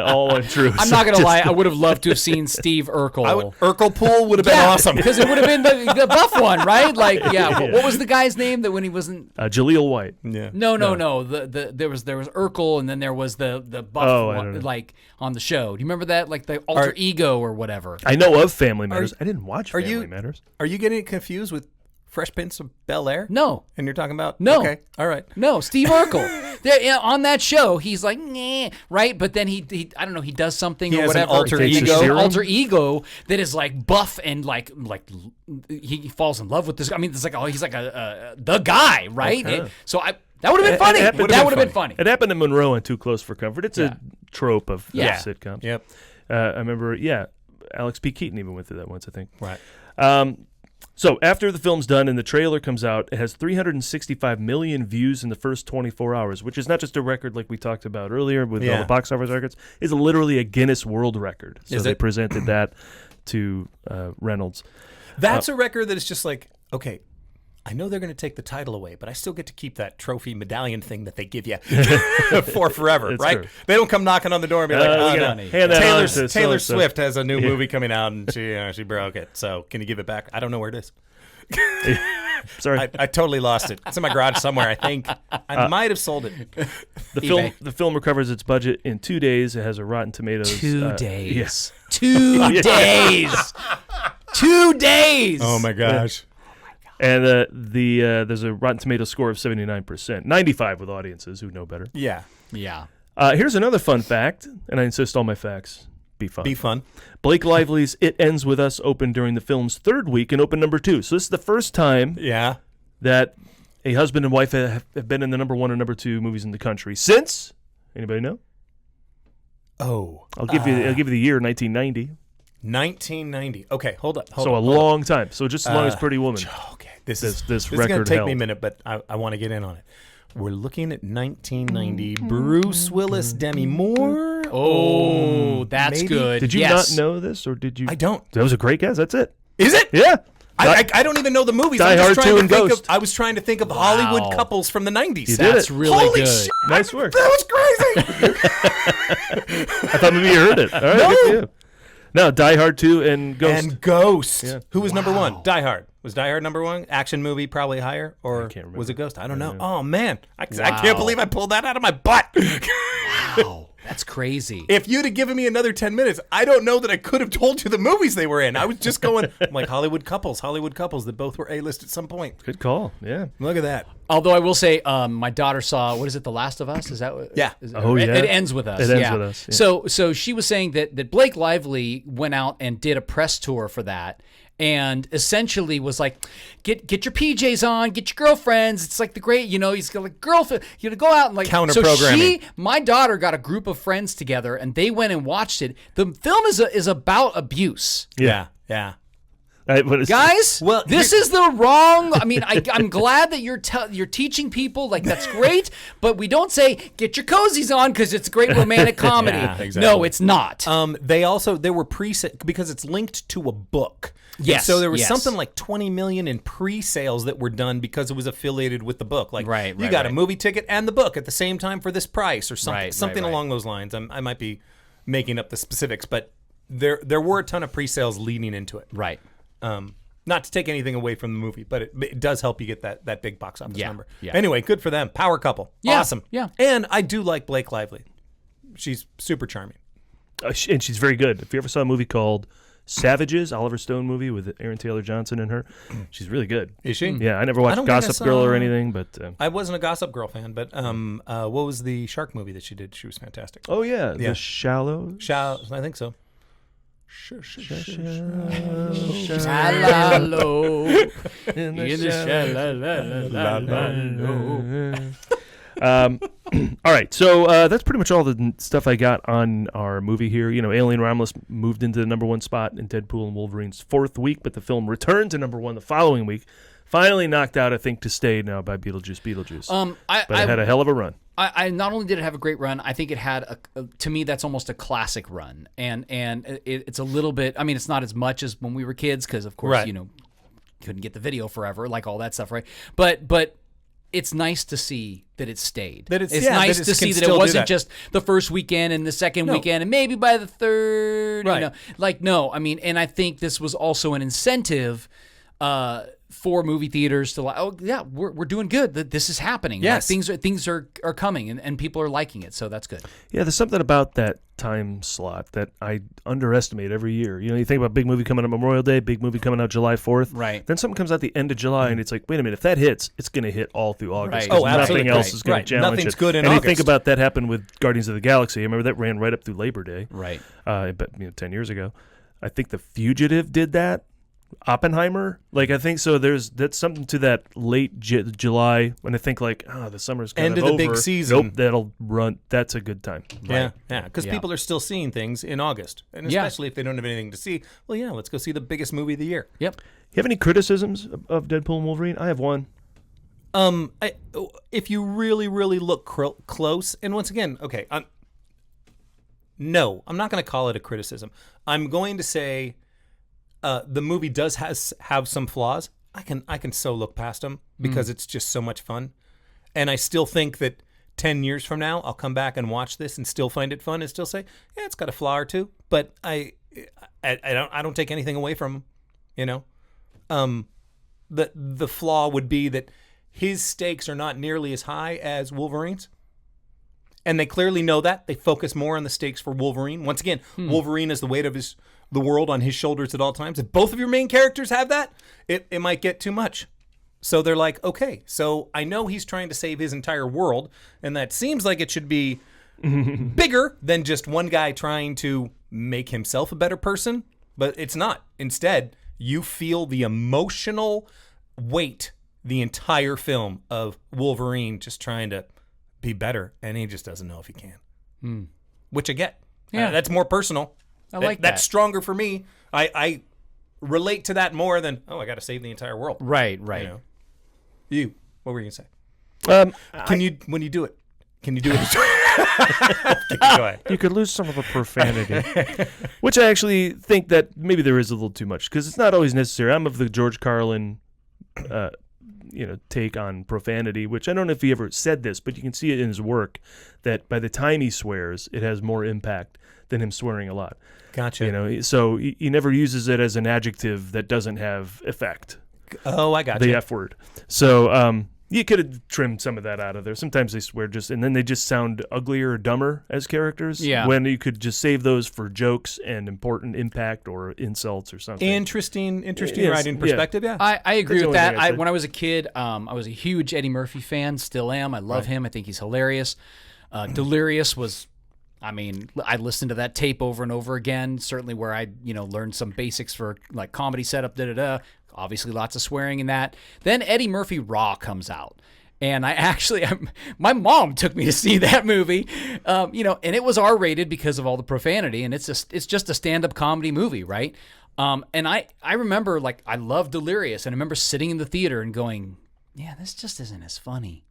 all untrue. I'm not gonna lie, I would have loved to have seen Steve Urkel. Urkel Pool would have been awesome because it would have been the buff one, right? Like, what was the guy's name that when he wasn't? Jaleel White. Yeah. No. There was Urkel, and then there was the buff one, like on the show. Do you remember that? Like the alter ego or whatever. I know of Family Matters. I didn't watch Family Matters. Are you getting confused with Fresh Prince of Bel-Air? No. And you're talking about? No. Okay. All right. No, Steve Urkel. On that show, he's like, nah, right? But then he I don't know, he does something or whatever. An alter ego that is like buff and like he falls in love with this. I mean, it's like, he's like the guy, right? Okay. That would have been funny. That would have been funny. It happened to Monroe in Too Close for Comfort. It's a trope of sitcoms. Yep. I remember, Alex P. Keaton even went through that once, I think. Right. So after the film's done and the trailer comes out, it has 365 million views in the first 24 hours, which is not just a record like we talked about earlier with all the box office records. It's literally a Guinness World Record. So they presented that to Reynolds. That's a record that is just like, okay, I know they're going to take the title away, but I still get to keep that trophy medallion thing that they give you for forever, right? True. They don't come knocking on the door and be like, Taylor Swift has a new movie coming out and she broke it. So can you give it back? I don't know where it is. Sorry. I totally lost it. It's in my garage somewhere, I think. I might have sold it. The film recovers its budget in 2 days. It has a Rotten Tomatoes. 2 days. Yes. 2 days. 2 days. Oh, my gosh. And there's a Rotten Tomatoes score of 79%, 95 with audiences who know better. Yeah. Here's another fun fact, and I insist all my facts be fun. Blake Lively's "It Ends With Us" opened during the film's third week and opened number 2. So this is the first time that a husband and wife have been in the number 1 or number 2 movies in the country since. Anybody know? Oh, I'll give you the year 1990. 1990. Okay, hold on. So a long time. So just as long as Pretty Woman. Okay, this record is going to take held. me a minute, but I want to get in on it. We're looking at 1990. Bruce Willis, Demi Moore. Oh, that's maybe? good. Did you not know this, or did you? I don't. That was a great guess. That's it. Is it? Yeah. I don't even know the movies. Die Hard 2 and Ghost. I was trying to think of Hollywood couples from the 90s. That's really Holy good. Shit, Nice work. That was crazy. I thought maybe you heard it. All right, good for you. No, Die Hard 2 and Ghost. And Ghost. Yeah. Who was number 1? Die Hard. Was Die Hard number 1? Action movie probably higher? Or I can't remember. was it Ghost? I don't know. Oh, man. I can't believe I pulled that out of my butt. Wow. That's crazy. If you'd have given me another 10 minutes, I don't know that I could have told you the movies they were in. I was just going, I'm like, Hollywood couples that both were A-list at some point. Good call. Yeah. Look at that. Although I will say, my daughter saw, what is it, The Last of Us? Is that what? Yeah. It ends with us. It ends with us. Yeah. So she was saying that Blake Lively went out and did a press tour for that. and essentially was like, get your PJs on, get your girlfriends. It's like the great, he's got like girlfriend, go out and like counter-programming. So my daughter got a group of friends together and they went and watched it. The film is about abuse. Yeah. Guys, this is the wrong. I mean, I'm glad that you're teaching people, like, that's great, but we don't say get your cozies on because it's a great romantic comedy. Exactly. No, it's not. There were preset because it's linked to a book. Yes. So there was something like 20 million in pre-sales that were done because it was affiliated with the book. Like, you got a movie ticket and the book at the same time for this price or something. Something along those lines. I might be making up the specifics, but there were a ton of pre-sales leading into it. Right. Not to take anything away from the movie, but it does help you get that big box office number. Yeah. Anyway, good for them. Power couple. Yeah. Awesome. Yeah. And I do like Blake Lively. She's super charming. And she's very good. If you ever saw a movie called Savages, Oliver Stone movie with Aaron Taylor Johnson in her, she's really good. Is she? Yeah, I never watched Gossip Girl or anything, but I wasn't a Gossip Girl fan. But what was the shark movie that she did? She was fantastic. Oh yeah, The Shallow. I think so. Shallow in the shallow. All right, so that's pretty much all the stuff I got on our movie here. Alien Romulus moved into the #1 spot in Deadpool and Wolverine's 4th week, but the film returned to #1 the following week. Finally knocked out, I think, to stay now by Beetlejuice. But it had a hell of a run. I not only did it have a great run, I think it had to me that's almost a classic run, and it's a little bit. I mean, it's not as much as when we were kids because of course couldn't get the video forever, like all that stuff, right? But it's nice to see that it stayed. It's nice to see that it wasn't just the first weekend and the second weekend and maybe by the third. Right. I mean, and I think this was also an incentive. For movie theaters to we're doing good. This is happening. Yes. Like, things are coming and people are liking it. So that's good. Yeah, there's something about that time slot that I underestimate every year. You think about big movie coming out Memorial Day, big movie coming out July 4th. Right. Then something comes out the end of July and it's like, wait a minute, if that hits, it's going to hit all through August. Right. Oh, absolutely. Nothing else is going to challenge Nothing's it. good in and August. you think about that happened with Guardians of the Galaxy. I remember that ran right up through Labor Day. Right. But 10 years ago. I think The Fugitive did that. Oppenheimer, I think so. That's something to that late July when I think the summer's kind end of of over. the big season. Nope, that'll run. That's a good time. Yeah, because people are still seeing things in August, and especially if they don't have anything to see. Well, let's go see the biggest movie of the year. Yep. You have any criticisms of Deadpool and Wolverine? I have one. If you really, really look close, and once again, okay, no, I'm not going to call it a criticism. I'm going to say. The movie does have some flaws. I can so look past them because it's just so much fun, and I still think that 10 years from now I'll come back and watch this and still find it fun and still say, yeah, it's got a flaw or two. But I don't take anything away from him. The flaw would be that his stakes are not nearly as high as Wolverine's. And they clearly know that. They focus more on the stakes for Wolverine. Once again, Wolverine is the weight of the world on his shoulders at all times. If both of your main characters have that, it might get too much. So they're like, okay, so I know he's trying to save his entire world, and that seems like it should be bigger than just one guy trying to make himself a better person, but it's not. Instead, you feel the emotional weight the entire film of Wolverine just trying to be better, and he just doesn't know if he can. Which I get. Yeah. That's more personal. I like that. That's stronger for me. I relate to that more than, I got to save the entire world. Right. You, what were you going to say? When you do it, can you do it? Go ahead. You could lose some of the profanity, which I actually think that maybe there is a little too much because it's not always necessary. I'm of the George Carlin take on profanity, which I don't know if he ever said this, but you can see it in his work that by the time he swears, it has more impact than him swearing a lot. Gotcha. So he never uses it as an adjective that doesn't have effect. Oh, I got you. The F word. So you could have trimmed some of that out of there. Sometimes they swear and then they just sound uglier or dumber as characters. Yeah. When you could just save those for jokes and important impact or insults or something. Interesting writing perspective. Yeah. I agree with That's the only thing that. I said. When I was a kid, I was a huge Eddie Murphy fan. Still am. I love him. I think he's hilarious. Delirious was I mean, I listened to that tape over and over again, certainly where I, learned some basics for like comedy setup, obviously lots of swearing in that. Then Eddie Murphy Raw comes out. And my mom took me to see that movie, and it was R-rated because of all the profanity, and it's just a stand-up comedy movie, right? And I remember, like, I loved Delirious, and I remember sitting in the theater and going, yeah, this just isn't as funny.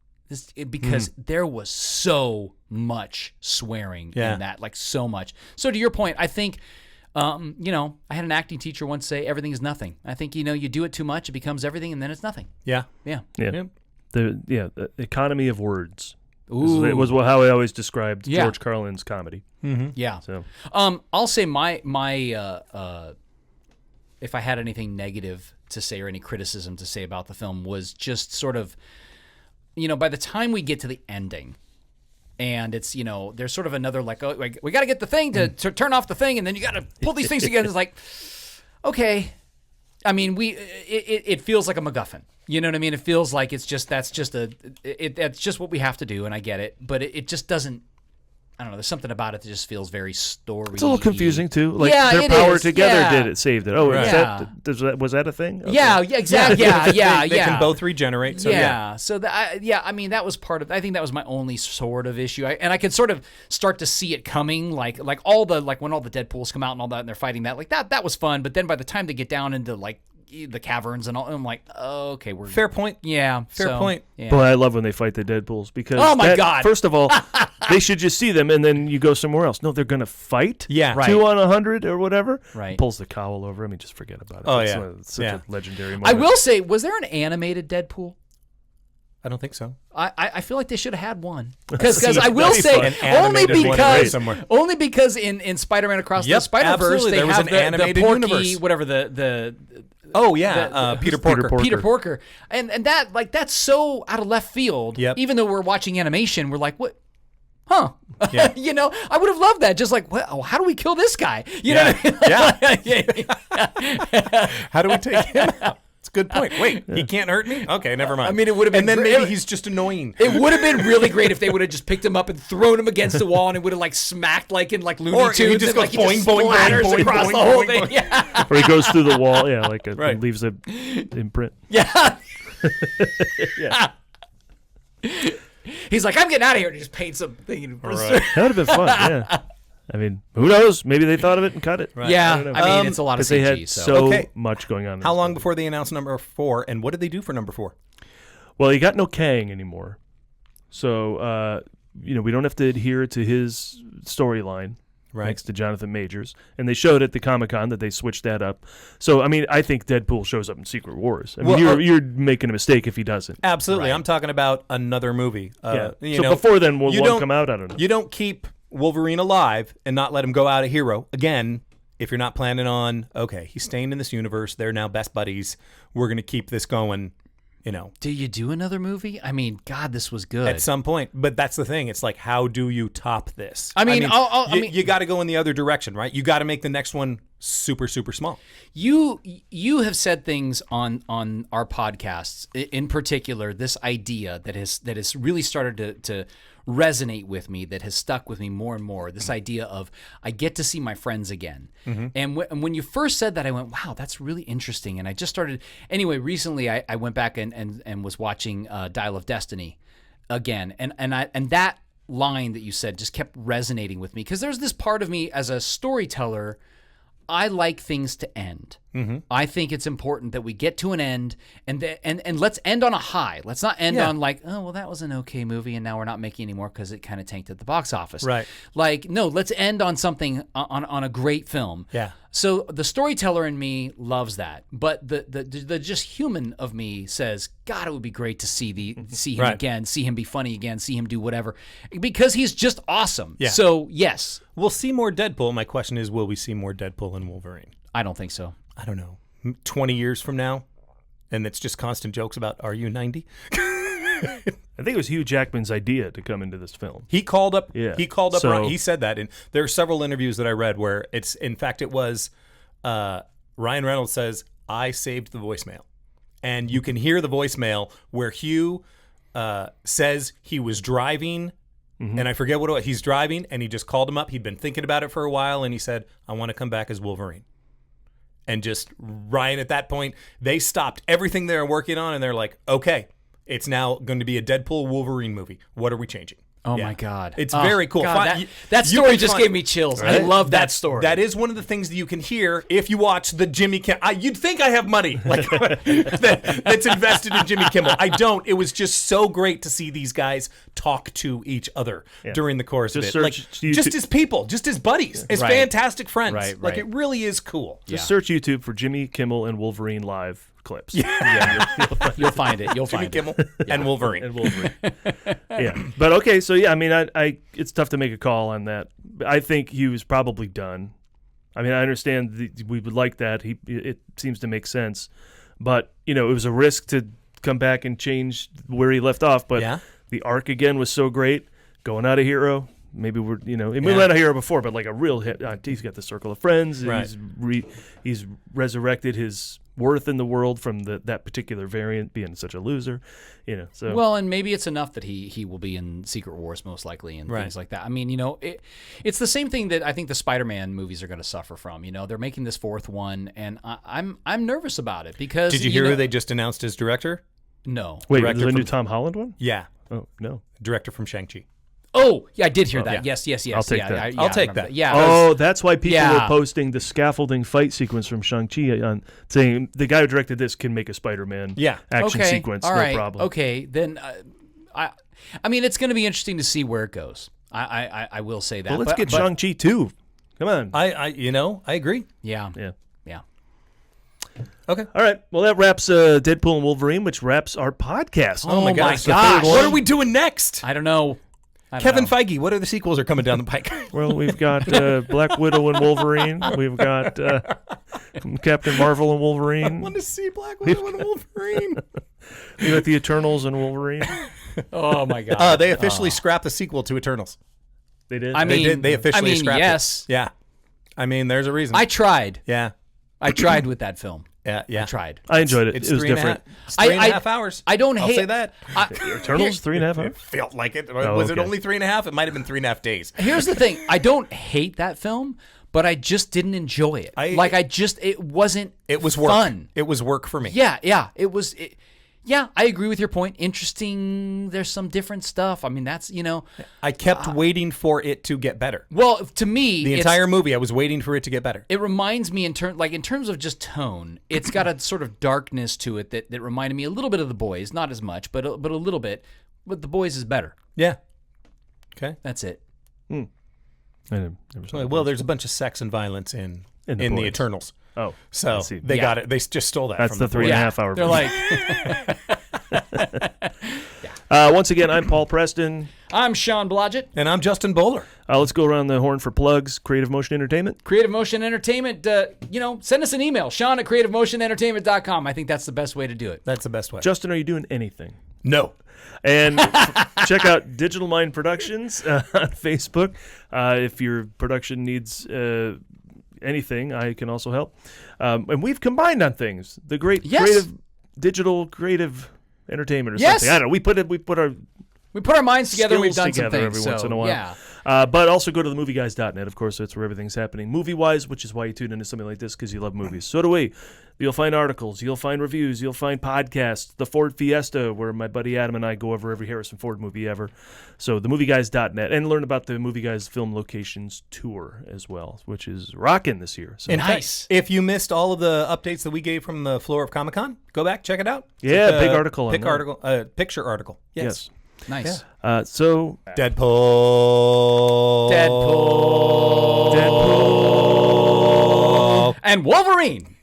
Because there was so much swearing in that, like so much. So to your point, I think, I had an acting teacher once say, everything is nothing. I think, you do it too much, it becomes everything, and then it's nothing. Yeah. The economy of words. Ooh. It was how I always described George Carlin's comedy. Mm-hmm. Yeah. So, I'll say my if I had anything negative to say or any criticism to say about the film was just sort of, by the time we get to the ending, and it's, there's sort of another like, oh, we got to get the thing to turn off the thing, and then you got to pull these things together. It's like, okay. I mean, it feels like a MacGuffin. You know what I mean? It feels like that's just what we have to do, and I get it. But it just doesn't. I don't know. There's something about it that just feels very story. It's a little confusing too. Like their power together did it, saved it. Oh, right. Was that a thing? Okay. Yeah, exactly. They can both regenerate. So So I mean, that was part of. I think that was my only sort of issue. And I could sort of start to see it coming, like when all the Deadpools come out and all that, and they're fighting that. Like that was fun. But then by the time they get down into like the caverns and all, I'm like, oh, okay, we're fair point. Yeah, fair point. Yeah. Boy, I love when they fight the Deadpools because oh my god! First of all, they should just see them and then you go somewhere else. No, they're gonna fight. Yeah, right. 2 on 100 or whatever. Right. Pulls the cowl over him. Just forget about it. Oh It's such a legendary moment. I will say, was there an animated Deadpool? I don't think so. I feel like they should have had one because I will say only because in Spider-Man Across the Spider-Verse they have the Porky universe. Whatever the Peter Porker. Peter Porker, and that that's so out of left field. Yep. Even though we're watching animation, we're like, what? Huh? Yeah. I would have loved that. Just like, well, how do we kill this guy? You know? How do we take him out? It's a good point. Wait, he can't hurt me? Okay, never mind. I mean, it would have been. And then great. maybe he's just annoying. It would have been really great if they would have just picked him up and thrown him against the wall, and it would have like smacked like in like Looney Tunes. Or he just goes boing, boing, boing, boing, across boing, the whole boing, thing. boing. Yeah. Or he goes through the wall, and leaves an imprint. Yeah. Yeah. He's like, I'm getting out of here, and he just paints something. Right. That would have been fun. Yeah. I mean, who knows? Maybe they thought of it and cut it. Right. Yeah. I mean, it's a lot of CG. They had so much going on. How long before they announced number 4, and what did they do for number 4? Well, you got no Kang anymore. So, we don't have to adhere to his storyline next to Jonathan Majors. And they showed at the Comic-Con that they switched that up. So, I mean, I think Deadpool shows up in Secret Wars. I mean, you're making a mistake if he doesn't. Absolutely. Right. I'm talking about another movie. So before then, will one come out? I don't know. You don't keep Wolverine alive and not let him go out a hero. Again, if you're not planning on, okay, he's staying in this universe, they're now best buddies, we're going to keep this going, Do you do another movie? I mean, God, this was good. At some point. But that's the thing. It's like, how do you top this? I mean, you got to go in the other direction, right? You got to make the next one super, super small. You have said things on our podcasts, in particular, this idea that has really started to resonate with me, that has stuck with me more and more, this idea of I get to see my friends again. Mm-hmm. And when you first said that, I went, wow, that's really interesting. And I just started, anyway, recently I went back and was watching Dial of Destiny again. And that line that you said just kept resonating with me, because there's this part of me as a storyteller, I like things to end. Mm-hmm. I think it's important that we get to an end, and let's end on a high. Let's not end on like, oh, well, that was an okay movie, and now we're not making any more because it kind of tanked at the box office. Right. Like, no, let's end on something, on a great film. Yeah. So the storyteller in me loves that, but the just human of me says, God, it would be great to see him again, see him be funny again, see him do whatever, because he's just awesome. Yeah. So yes, we'll see more Deadpool. My question is, will we see more Deadpool and Wolverine? I don't think so. I don't know. 20 years from now, and it's just constant jokes about, are you 90? I think it was Hugh Jackman's idea to come into this film. He called up. Yeah. He called up. He said that, and there are several interviews that I read where it was Ryan Reynolds says, "I saved the voicemail," and you can hear the voicemail where Hugh says he was driving And I forget what it was. He's driving, and he just called him up. He'd been thinking about it for a while, and he said, I want to come back as Wolverine. And just Ryan, at that point, they stopped everything they were working on, and they're like, okay, it's now going to be a Deadpool Wolverine movie. What are we changing? Oh, my God. It's very cool. God, that story just gave me chills. Right? I love that story. That is one of the things that you can hear if you watch the Jimmy Kimmel. You'd think I have money like that's invested in Jimmy Kimmel. I don't. It was just so great to see these guys talk to each other during the course of it. Just as people, just as buddies, as fantastic friends. Right. Like, it really is cool. Just search YouTube for Jimmy Kimmel and Wolverine live clips. You'll find it. Jimmy Kimmel and Wolverine. But okay, so I mean, I it's tough to make a call on that. I think he was probably done. I mean, I understand we would like that. It seems to make sense, but it was a risk to come back and change where he left off. But the arc again was so great, going out of Hero. Maybe we're we let a Hero before, but like a real hit. He's got the circle of friends. Right. He's resurrected his worth in the world from that particular variant being such a loser, So well, and maybe it's enough that he will be in Secret Wars most likely and things like that. I mean, it's the same thing that I think the Spider-Man movies are going to suffer from. They're making this fourth one, and I'm nervous about it because did you hear who they just announced as director? No, wait, is the new Tom Holland one? Yeah. Oh no, director from Shang-Chi. Oh, yeah, I did hear that. Yes. I'll take that. I'll take that. Yeah. Oh, that's why people were posting the scaffolding fight sequence from Shang-Chi on saying the guy who directed this can make a Spider-Man action sequence, all right. no problem. Okay, then I mean, it's going to be interesting to see where it goes. I will say that. Well, let's get Shang-Chi too. Come on. I agree. Yeah. Okay. All right. Well, that wraps Deadpool and Wolverine, which wraps our podcast. Oh my gosh. What are we doing next? I don't know. Kevin Feige, what other sequels are coming down the pike? Well, we've got Black Widow and Wolverine. We've got Captain Marvel and Wolverine. I want to see Black Widow and Wolverine. We got the Eternals and Wolverine. Oh, my God. They officially scrapped the sequel to Eternals. They did? They officially scrapped yes. it. Yeah. I mean, there's a reason. I tried. Yeah. I tried with that film. Yeah. I tried. I enjoyed it. It was different. It's 3.5 hours. I don't hate. I'll say that. Eternals, 3.5 hours? It felt like it. Was it only 3.5? It might have been 3.5 days. Here's the thing. I don't hate that film, but I just didn't enjoy it. It wasn't It was work. fun. It was work for me. Yeah. It was... Yeah, I agree with your point. Interesting. There's some different stuff. I mean, that's, I kept waiting for it to get better. Well, to me... The entire movie, I was waiting for it to get better. It reminds me in terms of just tone, it's got a sort of darkness to it that reminded me a little bit of The Boys. Not as much, but a little bit. But The Boys is better. Yeah. Okay. That's it. Well, there's a bunch of sex and violence in the Eternals. Oh, so they got it. They just stole that. That's from the 3.5 hour. They're like, once again, I'm Paul Preston. I'm Sean Blodgett, and I'm Justin Bowler. Let's go around the horn for plugs. Creative Motion Entertainment. Creative Motion Entertainment. Send us an email, Sean@creativemotionentertainment.com. I think that's the best way to do it. That's the best way. Justin, are you doing anything? No. And check out Digital Mind Productions on Facebook. If your production needs anything, I can also help. And we've combined on things. The great digital creative entertainment or something. I don't know. We put our minds together. We've done some things every once in a while. Yeah. But also go to themovieguys.net. Of course, that's where everything's happening movie-wise, which is why you tune into something like this, because you love movies. So do we. You'll find articles. You'll find reviews. You'll find podcasts. The Ford Fiesta, where my buddy Adam and I go over every Harrison Ford movie ever. So themovieguys.net. And learn about the Movie Guys Film Locations Tour as well, which is rocking this year. So nice. If you missed all of the updates that we gave from the floor of Comic-Con, go back, check it out. Yeah, big article on that. Picture article. Yes. Nice. Yeah. So Deadpool. And Wolverine.